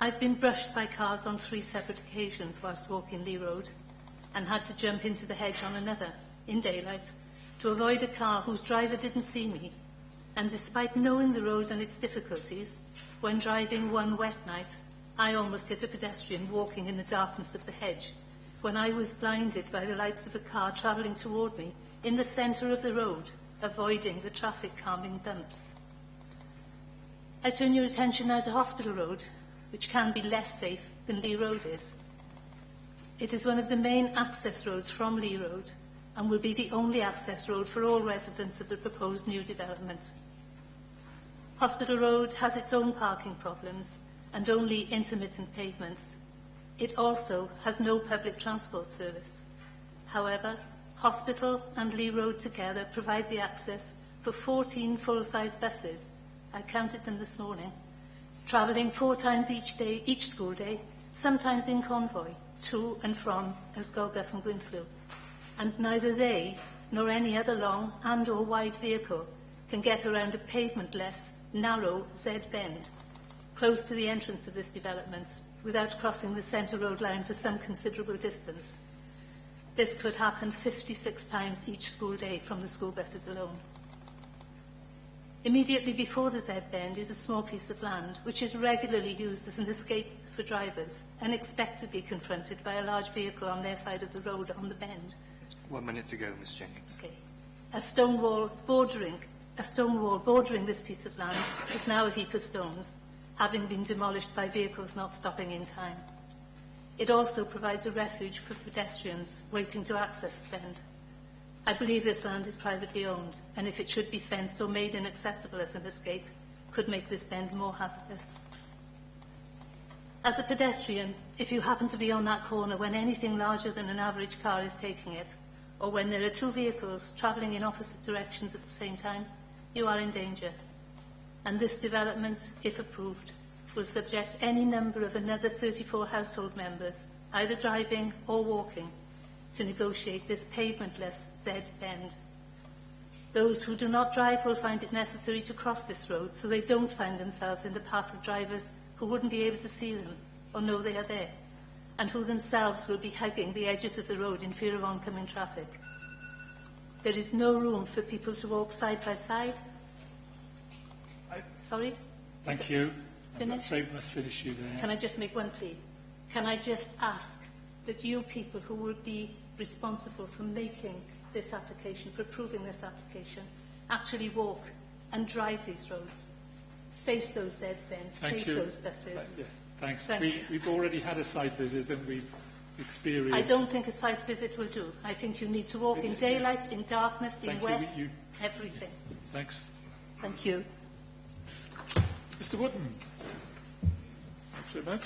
I've been brushed by cars on 3 separate occasions whilst walking Lee Road, and had to jump into the hedge on another, in daylight, to avoid a car whose driver didn't see me, and despite knowing the road and its difficulties, when driving one wet night, I almost hit a pedestrian walking in the darkness of the hedge, when I was blinded by the lights of a car travelling toward me in the centre of the road, avoiding the traffic calming bumps. I turn your attention now to Hospital Road, which can be less safe than Lee Road is. It is one of the main access roads from Lee Road and will be the only access road for all residents of the proposed new development. Hospital Road has its own parking problems and only intermittent pavements. It also has no public transport service. However, Hospital and Lee Road together provide the access for 14 full-size buses, I counted them this morning, travelling 4 times each school day, sometimes in convoy, to and from Ysgolgell and Gwynflew. And neither they nor any other long and or wide vehicle can get around a pavement-less, narrow Z bend, close to the entrance of this development, without crossing the centre road line for some considerable distance. This could happen 56 times each school day from the school buses alone. Immediately before the Z bend is a small piece of land, which is regularly used as an escape for drivers, unexpectedly confronted by a large vehicle on their side of the road on the bend. 1 minute to go, Ms Jenkins. Okay. A stone wall bordering this piece of land is now a heap of stones, having been demolished by vehicles not stopping in time. It also provides a refuge for pedestrians waiting to access the bend. I believe this land is privately owned, and if it should be fenced or made inaccessible as an escape, could make this bend more hazardous. As a pedestrian, if you happen to be on that corner when anything larger than an average car is taking it, or when there are 2 vehicles travelling in opposite directions at the same time, you are in danger. And this development, if approved, will subject any number of another 34 household members, either driving or walking, to negotiate this pavementless Z bend. Those who do not drive will find it necessary to cross this road so they don't find themselves in the path of drivers who wouldn't be able to see them or know they are there, and who themselves will be hugging the edges of the road in fear of oncoming traffic. There is no room for people to walk side by side. Sorry? Thank you. Finish? I'm afraid we must finish you there. Can I just make one plea? Can I just ask that you people who will be responsible for making this application, for approving this application, actually walk and drive these roads, face those Z bends, face those buses. Yes, thanks. We've already had a site visit and we've experienced... I don't think a site visit will do. I think you need to walk in daylight, in darkness, in wet, everything. Thanks. Thank you. Mr Wooden. Thanks very much.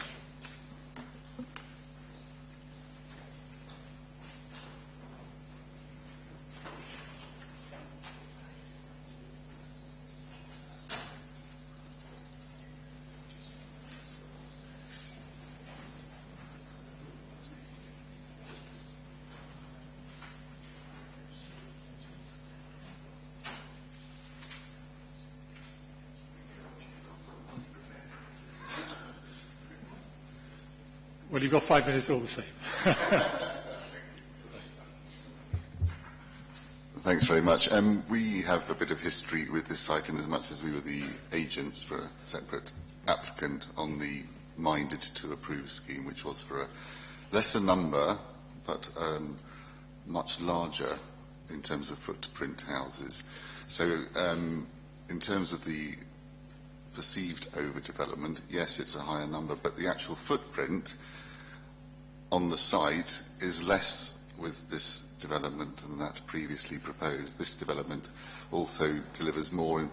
Well, you've got 5 minutes all the same. Thanks very much. We have a bit of history with this site in as much as we were the agents for a separate applicant on the Minded to Approve scheme, which was for a lesser number, but much larger in terms of footprint houses. So in terms of the perceived overdevelopment, yes, it's a higher number, but the actual footprint on the site is less with this development than that previously proposed. This development also delivers more in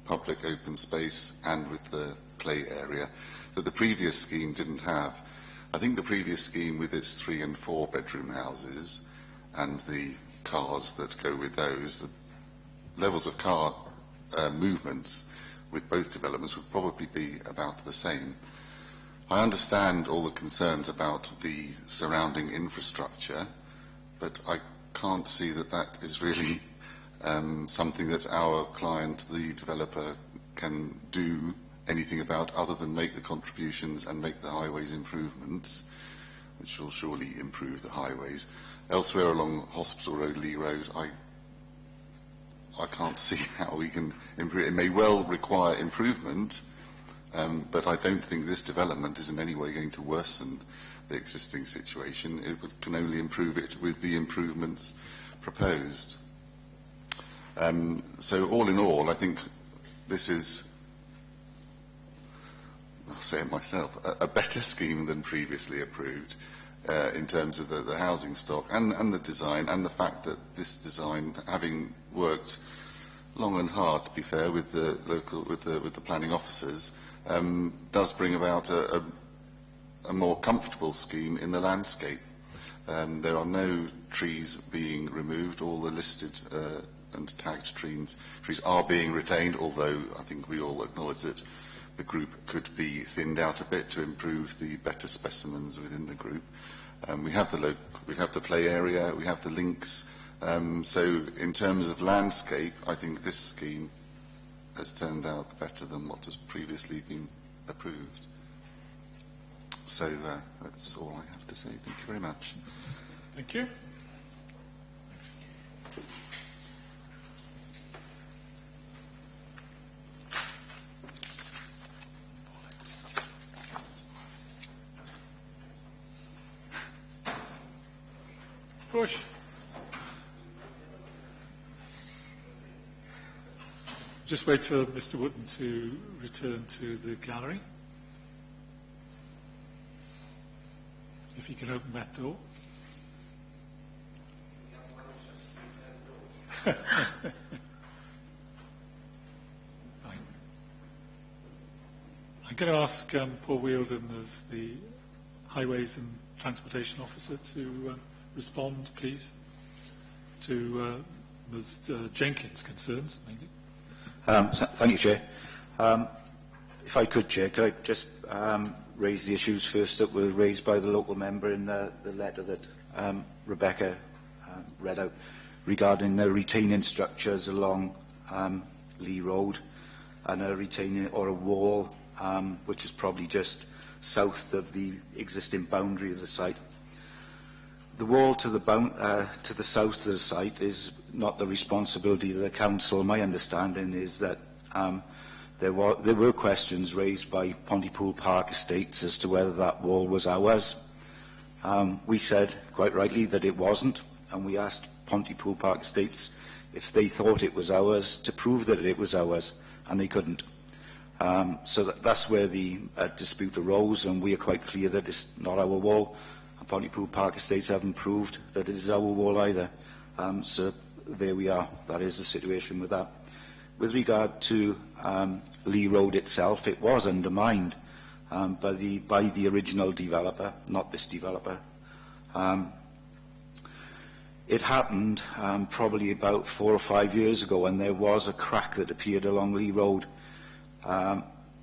public open space and with the play area that the previous scheme didn't have. I think the previous scheme, with its 3 and 4 bedroom houses and the cars that go with those, the levels of car movements with both developments would probably be about the same. I understand all the concerns about the surrounding infrastructure, but I can't see that that is really something that our client, the developer, can do anything about other than make the contributions and make the highways improvements, which will surely improve the highways. Elsewhere along Hospital Road, Lee Road, I can't see how we can improve. It may well require improvement, but I don't think this development is in any way going to worsen the existing situation. Can only improve it with the improvements proposed. So all in all, I think this is, I'll say it myself, a better scheme than previously approved in terms of the housing stock and the design, and the fact that this design, having worked long and hard, to be fair, with the local, with the planning officers, does bring about a more comfortable scheme in the landscape. There are no trees being removed. All the listed and tagged trees are being retained, although I think we all acknowledge that the group could be thinned out a bit to improve the better specimens within the group. We have the play area, we have the links. So in terms of landscape, I think this scheme has turned out better than what has previously been approved. So that's all I have to say. Thank you very much. Thank you. Bush. Just wait for Mr. Wootton to return to the gallery. If he can open that door. Fine. I'm going to ask Paul Wheeldon, as the Highways and Transportation Officer, to respond, please, to Ms. Jenkins' concerns, mainly. Thank you, Chair. If I could, Chair, could I just raise the issues first that were raised by the local member in the letter that Rebecca read out regarding the retaining structures along Lee Road and a retaining or a wall which is probably just south of the existing boundary of the site. The wall to the south of the site is not the responsibility of the council. My understanding is that there were questions raised by Pontypool Park Estates as to whether that wall was ours. We said, quite rightly, that it wasn't, and we asked Pontypool Park Estates if they thought it was ours to prove that it was ours, and they couldn't. So that's where the dispute arose, and we are quite clear that it's not our wall. Pontypool Park Estates haven't proved that it is our wall either. So there we are. That is the situation with that. With regard to Lee Road itself, it was undermined by the original developer, not this developer. It happened probably about 4 or 5 years ago, and there was a crack that appeared along Lee Road.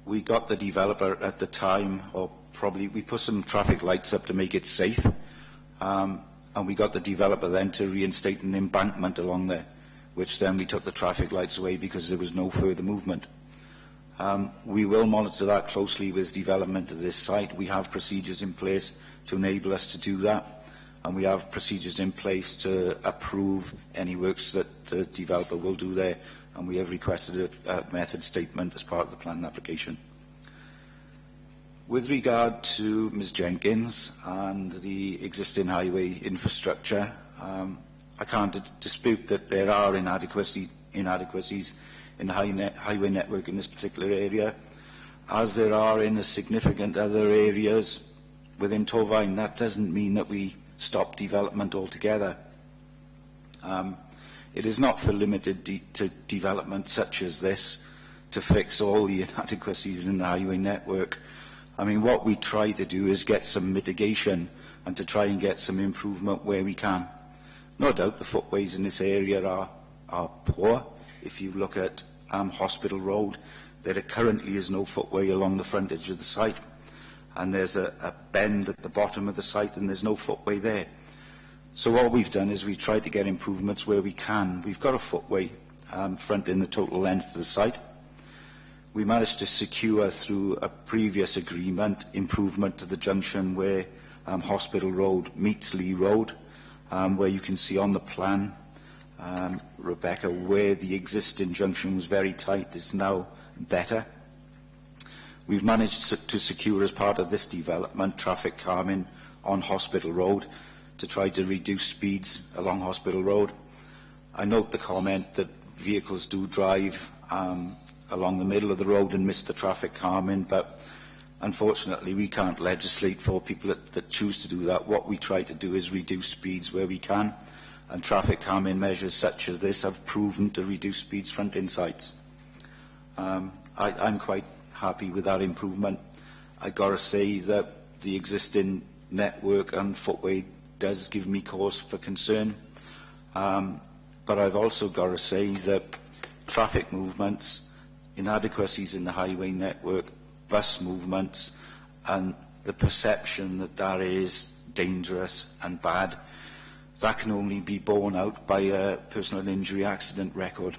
We got the developer at the time, or probably we put some traffic lights up to make it safe, and we got the developer then to reinstate an embankment along there, which then we took the traffic lights away because there was no further movement. We will monitor that closely with development of this site. We have procedures in place to enable us to do that, and we have procedures in place to approve any works that the developer will do there, and we have requested a method statement as part of the plan application. With regard to Ms. Jenkins and the existing highway infrastructure, I can't dispute that there are inadequacies in the highway network in this particular area, as there are in significant other areas within Torfaen. That doesn't mean that we stop development altogether. It is not for limited to development such as this to fix all the inadequacies in the highway network. I mean, what we try to do is get some mitigation and to try and get some improvement where we can. No doubt the footways in this area are poor. If you look at Hospital Road, there currently is no footway along the frontage of the site. And there's a bend at the bottom of the site and there's no footway there. So what we've done is we've tried to get improvements where we can. We've got a footway fronting the total length of the site. We managed to secure through a previous agreement improvement to the junction where Hospital Road meets Lee Road, where you can see on the plan Rebecca, where the existing junction was very tight, is now better. We've managed to secure, as part of this development, traffic calming on Hospital Road to try to reduce speeds along Hospital Road. I note the comment that vehicles do drive along the middle of the road and miss the traffic calming, but unfortunately we can't legislate for people that choose to do that. What we try to do is reduce speeds where we can, and traffic calming measures such as this have proven to reduce speeds front-end sites. I'm quite happy with that improvement. I've got to say that the existing network and footway does give me cause for concern. But I've also got to say that traffic movements, inadequacies in the highway network, bus movements, and the perception that that is dangerous and bad, that can only be borne out by a personal injury accident record.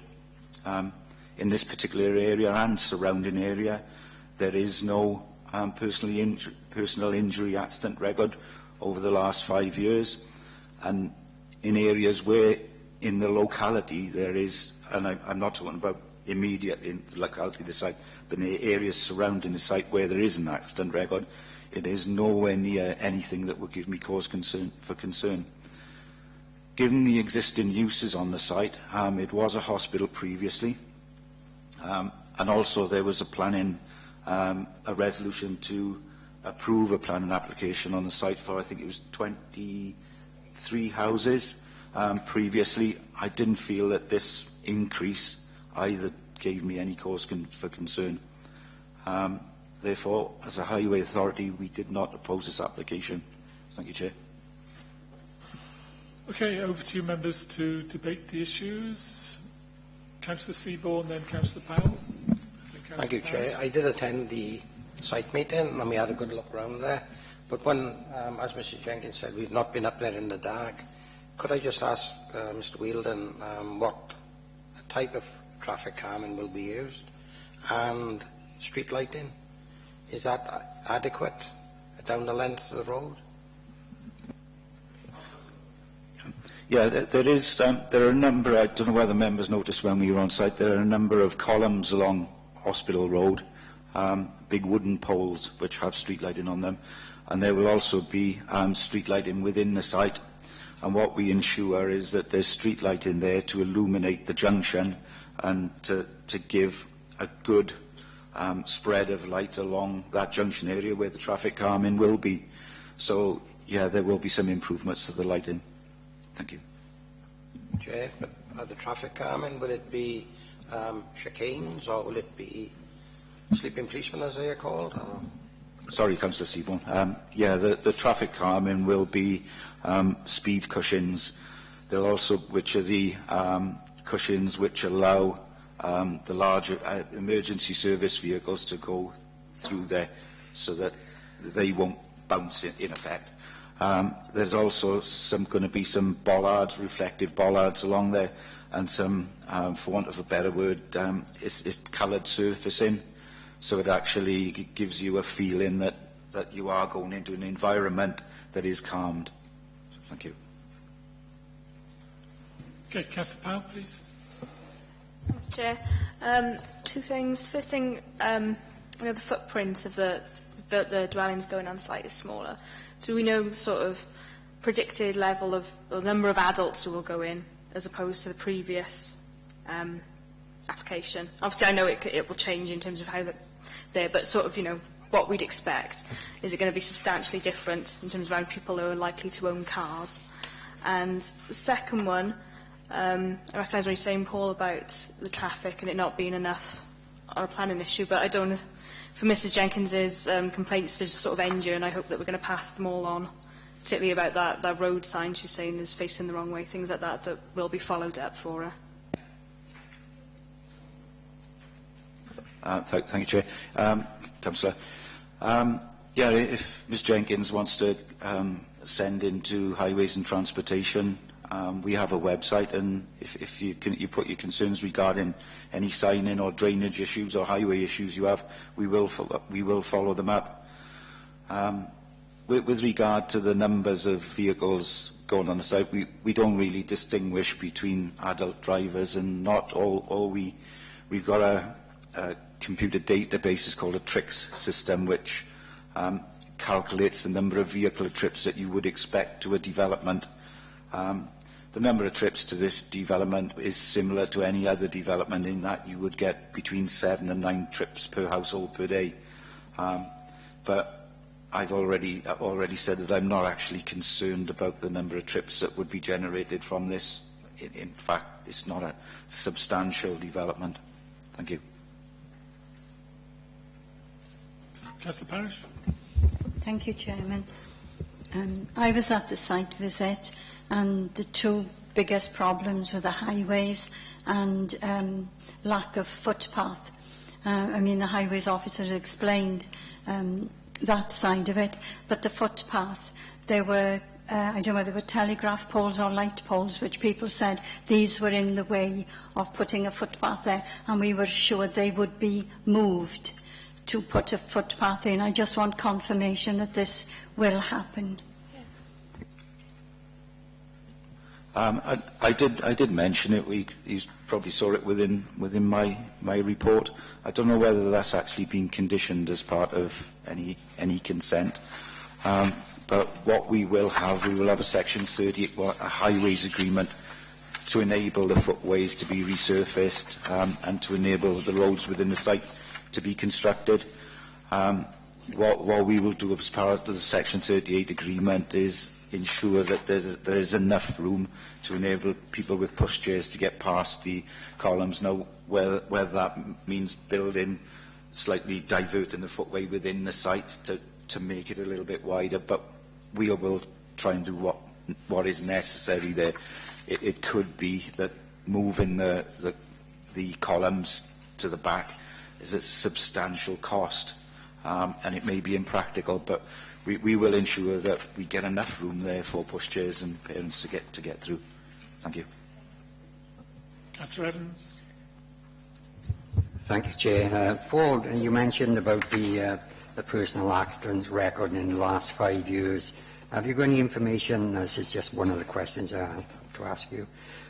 In this particular area and surrounding area, there is no personal injury accident record over the last 5 years. And in areas where in the locality there is, and I'm not talking about immediate in the locality of the site, but in the areas surrounding the site where there is an accident record, it is nowhere near anything that would give me cause for concern. Given the existing uses on the site, it was a hospital previously, and also there was a planning, a resolution to approve a planning application on the site for, I think it was 23 houses. Previously, I didn't feel that this increase either gave me any cause for concern. Therefore, as a highway authority, we did not oppose this application. Thank you, Chair. Okay, over to you, members, to debate the issues. Councillor Seaborn, then Councillor Powell. Thank you, Chair. I did attend the site meeting and we had a good look around there. But when, as Mr Jenkins said, we've not been up there in the dark. Could I just ask Mr Wheeldon what type of traffic calming will be used? And street lighting, is that adequate down the length of the road? Yeah, there are a number, I don't know whether members noticed when we were on site, there are a number of columns along Hospital Road, big wooden poles which have street lighting on them, and there will also be street lighting within the site. And what we ensure is that there's street lighting there to illuminate the junction and to give a good spread of light along that junction area where the traffic calming will be. So, yeah, there will be some improvements to the lighting. Thank you. Chair, but the traffic calming, will it be chicanes or will it be sleeping policemen as they are called? Or? Sorry, Councillor Seaborn. Yeah, the traffic calming will be speed cushions. There are also, which are the cushions which allow the larger emergency service vehicles to go through there so that they won't bounce in effect. There's also going to be some bollards, reflective bollards along there, and some, for want of a better word, is coloured surfacing, so it actually gives you a feeling that you are going into an environment that is calmed. Thank you. Okay, Councillor Powell, please. Thanks, Chair. Two things. First thing, the footprint of the dwellings going on site is smaller. Do we know the sort of predicted level of the number of adults who will go in as opposed to the previous application? Obviously, I know it will change in terms of how they're, but sort of, what we'd expect. Is it going to be substantially different in terms of how people are likely to own cars? And the second one, I recognise what you're saying, Paul, about the traffic and it not being enough on a planning issue, but I don't know, for Mrs Jenkins's complaints to sort of end you, and I hope that we're going to pass them all on, particularly about that road sign she's saying is facing the wrong way, things like that will be followed up for her. Thank you, Chair. Councillor. Yeah, if Ms Jenkins wants to send into Highways and Transportation, we have a website, and if you put your concerns regarding any signing or drainage issues or highway issues you have, we will follow them up. with regard to the numbers of vehicles going on the site, we don't really distinguish between adult drivers and not. We've got a computer database, it's called a TRIX system, which calculates the number of vehicle trips that you would expect to a development. The number of trips to this development is similar to any other development in that you would get between 7 and 9 trips per household per day. But I've already said that I'm not actually concerned about the number of trips that would be generated from this. In fact, it's not a substantial development. Thank you. Councillor Parish. Thank you, Chairman. I was at the site visit, and the two biggest problems were the highways and lack of footpath. I mean, the highways officer explained that side of it, but the footpath, there were, I don't know whether they were telegraph poles or light poles, which people said these were in the way of putting a footpath there, and we were assured they would be moved to put a footpath in. I just want confirmation that this will happen. I did mention it. You probably saw it within my report. I don't know whether that's actually been conditioned as part of any consent. But what we will have a Section 38, a highways agreement, to enable the footways to be resurfaced and to enable the roads within the site to be constructed. What we will do as part of the Section 38 agreement is ensure that there is enough room to enable people with pushchairs to get past the columns. Now, whether that means building, slightly diverting the footway within the site to make it a little bit wider, but we will try and do what is necessary there. It could be that moving the columns to the back is a substantial cost, and it may be impractical, but we will ensure that we get enough room there for pushchairs and parents to get through. Thank you. Councillor Evans. Thank you, Chair. Paul, you mentioned about the personal accidents record in the last 5 years. Have you got any information? This is just one of the questions I have to ask you.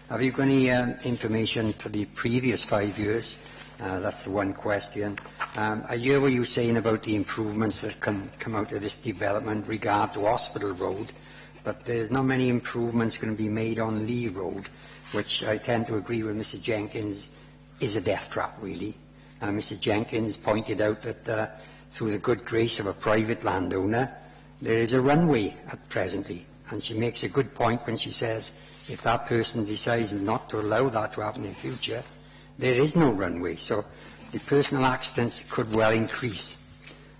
Have you got any information for the previous 5 years? That's the one question. I hear what you're saying about the improvements that can come out of this development regard to Hospital Road, but there's not many improvements going to be made on Lee Road, which I tend to agree with Mr Jenkins is a death trap, really. Mr Jenkins pointed out that through the good grace of a private landowner, there is a runway presently, and she makes a good point when she says if that person decides not to allow that to happen in future, there is no runway, so the personal accidents could well increase.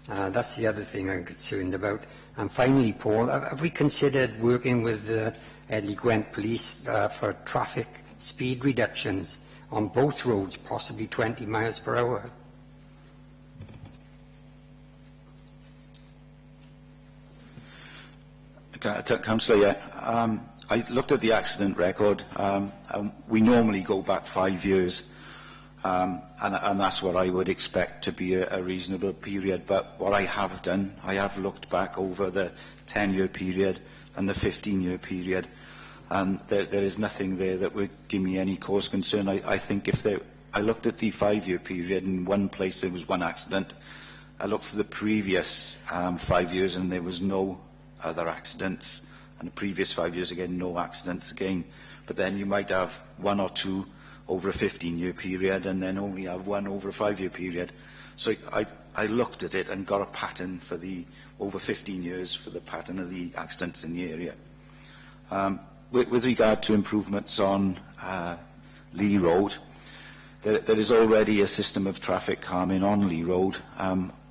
That's the other thing I'm concerned about. And finally, Paul, have we considered working with the Edley Gwent Police for traffic speed reductions on both roads, possibly 20 miles per hour? Councillor, yeah. I looked at the accident record. We normally go back 5 years. And that's what I would expect to be a reasonable period. But what I have done, I have looked back over the 10-year period and the 15-year period, and there is nothing there that would give me any cause concern. I think I looked at the 5-year period, in one place there was one accident. I looked for the previous 5 years and there was no other accidents, and the previous 5 years again, no accidents again. But then you might have one or two over a 15-year period, and then only have one over a 5-year period. So I looked at it and got a pattern for the over 15 years for the pattern of the accidents in the area. With regard to improvements on Lee Road, there is already a system of traffic calming on Lee Road.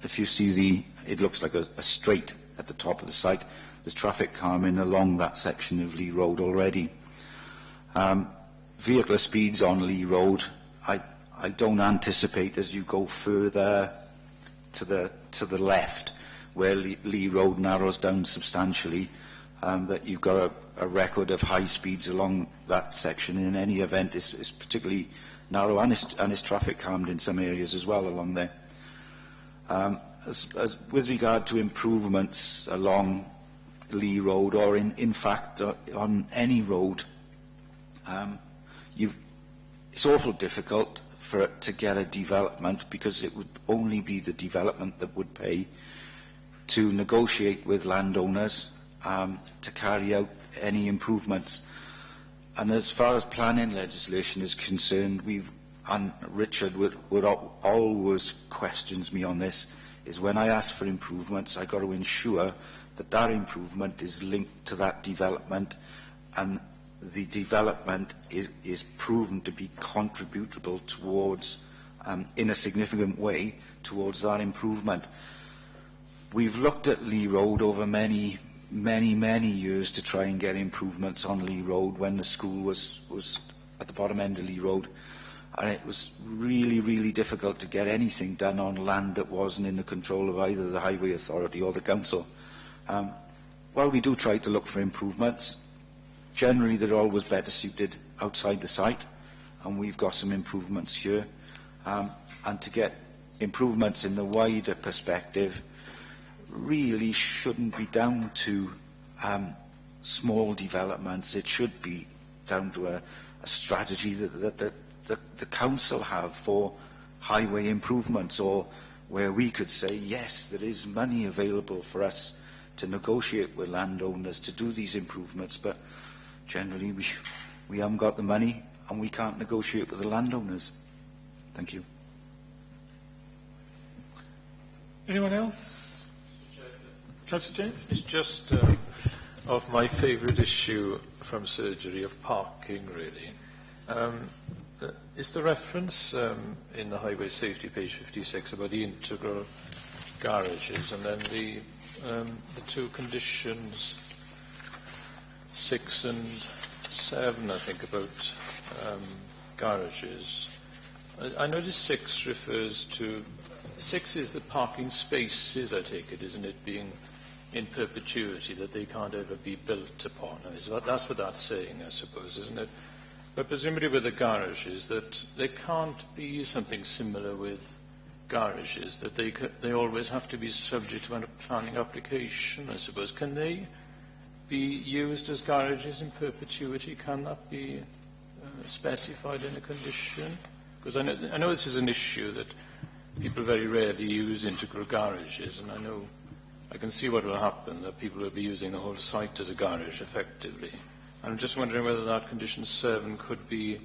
If you see it looks like a straight at the top of the site. There's traffic calming along that section of Lee Road already. Vehicular speeds on Lee Road, I don't anticipate as you go further to the left, where Lee Road narrows down substantially, that you've got a record of high speeds along that section. In any event, it's particularly narrow, and it's traffic calmed in some areas as well along there. With regard to improvements along Lee Road, or in fact on any road, it's awful difficult for it to get a development, because it would only be the development that would pay to negotiate with landowners to carry out any improvements. And as far as planning legislation is concerned, and Richard would always questions me on this, is when I ask for improvements, I've got to ensure that that improvement is linked to that development, and the development is proven to be contributable towards, in a significant way, towards that improvement. We've looked at Lee Road over many years to try and get improvements on Lee Road when the school was at the bottom end of Lee Road, and it was really difficult to get anything done on land that wasn't in the control of either the Highway Authority or the Council. While we do try to look for improvements, generally they're always better suited outside the site, and we've got some improvements here. And to get improvements in the wider perspective really shouldn't be down to small developments. It should be down to a strategy that the council have for highway improvements, or where we could say, yes, there is money available for us to negotiate with landowners to do these improvements, but generally we haven't got the money and we can't negotiate with the landowners. Thank you. Anyone else? Councillor James? It's just of my favourite issue from surgery of parking, really. Is the reference in the Highway Safety, page 56, about the integral garages, and then the two conditions 6 and 7, I think, about garages. I notice 6 refers to... 6 is the parking spaces, I take it, isn't it, being in perpetuity, that they can't ever be built upon. That's what that's saying, I suppose, isn't it? But presumably with the garages, that there can't be something similar with garages, that they always have to be subject to a planning application, I suppose. Can they be used as garages in perpetuity? Can that be specified in a condition? Because I know this is an issue that people very rarely use integral garages, and I can see what will happen, that people will be using the whole site as a garage effectively. I'm just wondering whether that condition 7 could be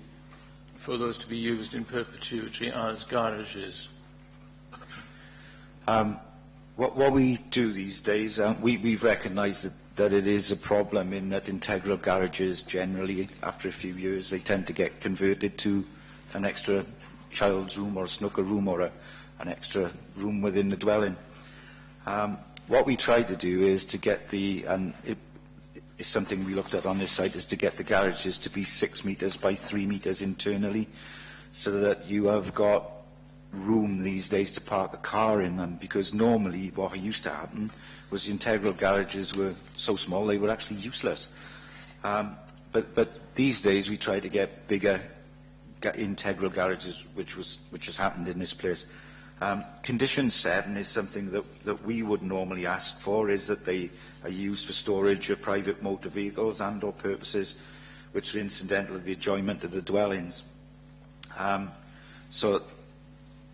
for those to be used in perpetuity as garages. What we do these days, we've recognised that it is a problem in that integral garages generally, after a few years, they tend to get converted to an extra child's room or a snooker room or an extra room within the dwelling. What we try to do is to get it's something we looked at on this site, is to get the garages to be 6 metres by 3 metres internally, so that you have got room these days to park a car in them, because normally what used to happen was the integral garages were so small they were actually useless. But these days we try to get bigger integral garages, which has happened in this place. Condition 7 is something that we would normally ask for, is that they are used for storage of private motor vehicles and or purposes which are incidental to the enjoyment of the dwellings. So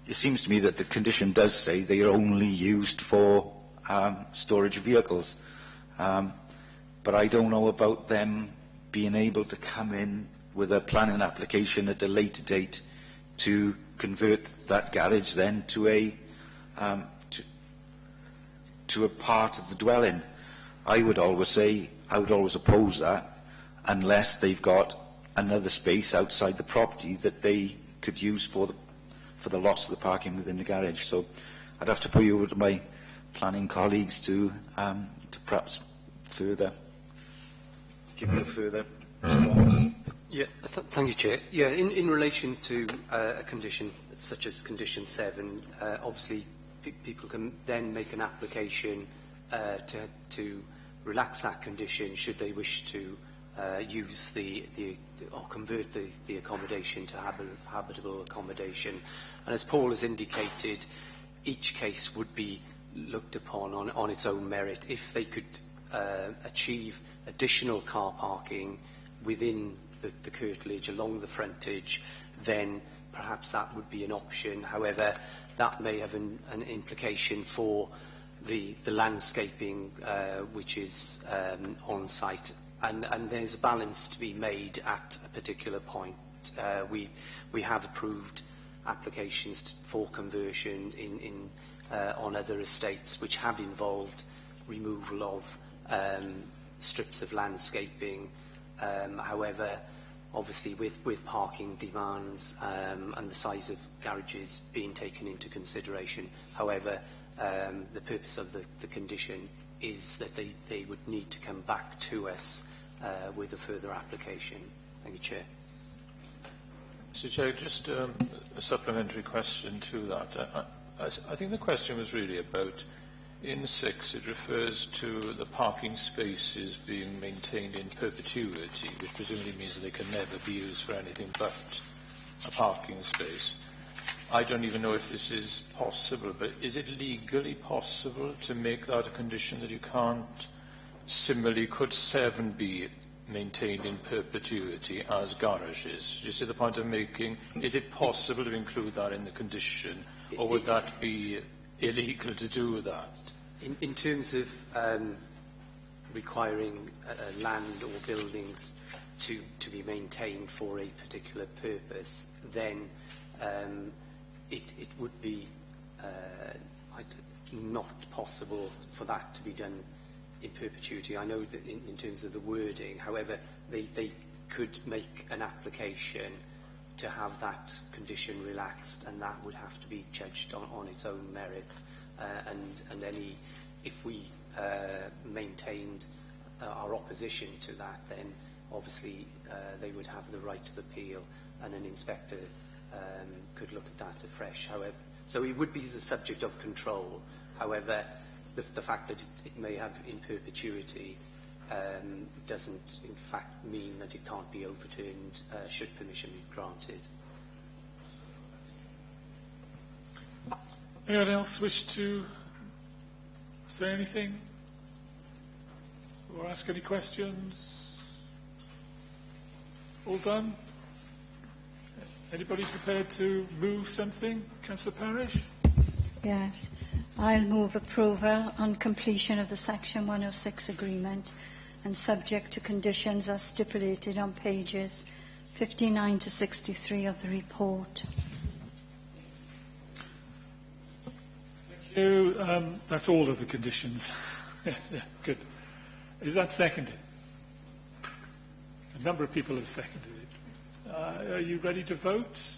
it seems to me that the condition does say they are only used for storage of vehicles. But I don't know about them being able to come in with a planning application at a later date to convert that garage then to a part of the dwelling. I would always oppose that unless they've got another space outside the property that they could use for the loss of the parking within the garage. So I'd have to put you over to my planning colleagues to perhaps give me a further response. Yeah, thank you, Chair. Yeah, in relation to a condition such as condition 7, obviously people can then make an application to relax that condition should they wish to use or convert the accommodation to habitable accommodation. And as Paul has indicated, each case would be looked upon on its own merit. If they could achieve additional car parking within the curtilage along the frontage, then perhaps that would be an option. However, that may have an implication for the landscaping which is on site, and there's a balance to be made at a particular point. We have approved applications for conversion on other estates which have involved removal of strips of landscaping. However, obviously with parking demands and the size of garages being taken into consideration. However, the purpose of the condition is that they would need to come back to us with a further application. Thank you, Chair. Mr. Chair, just a supplementary question to that. I think the question was really about, in 6, it refers to the parking spaces being maintained in perpetuity, which presumably means that they can never be used for anything but a parking space. I don't even know if this is possible, but is it legally possible to make that a condition that you can't? Similarly, could 7 be maintained in perpetuity as garages? Do you see the point I'm making? Is it possible to include that in the condition, or would that be illegal to do that? In terms of requiring land or buildings to be maintained for a particular purpose, then it would be not possible for that to be done in perpetuity. I know that in terms of the wording, however, they could make an application to have that condition relaxed, and that would have to be judged on its own merits. And any, if we maintained our opposition to that, then obviously they would have the right of appeal, and an inspector could look at that afresh. However, so it would be the subject of control. However, the fact that it may have in perpetuity doesn't in fact mean that it can't be overturned should permission be granted. Anyone else wish to say anything or ask any questions? All done? Anybody prepared to move something? Councillor Parish? Yes. I'll move approval on completion of the Section 106 agreement and subject to conditions as stipulated on pages 59 to 63 of the report. Thank you. That's all of the conditions. Yeah, good. Is that seconded? A number of people have seconded it. Are you ready to vote?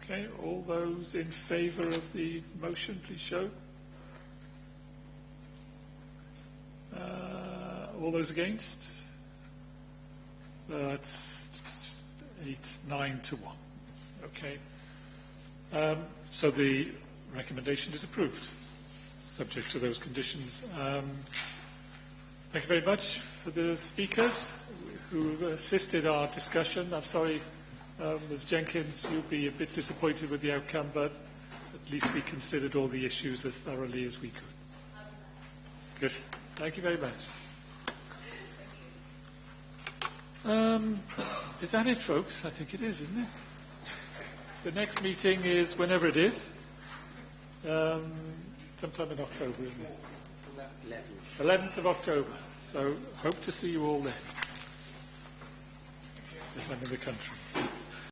Okay, all those in favour of the motion, please show. All those against? So that's 8-9 to 1. Okay. So the recommendation is approved, subject to those conditions. Thank you very much for the speakers who assisted our discussion. I'm sorry, Ms Jenkins, you'll be a bit disappointed with the outcome, but at least we considered all the issues as thoroughly as we could. Good. Thank you very much. Is that it, folks? I think it is, isn't it? The next meeting is whenever it is. Sometime in October, isn't it? 11th of October. So hope to see you all then, if I'm in the country.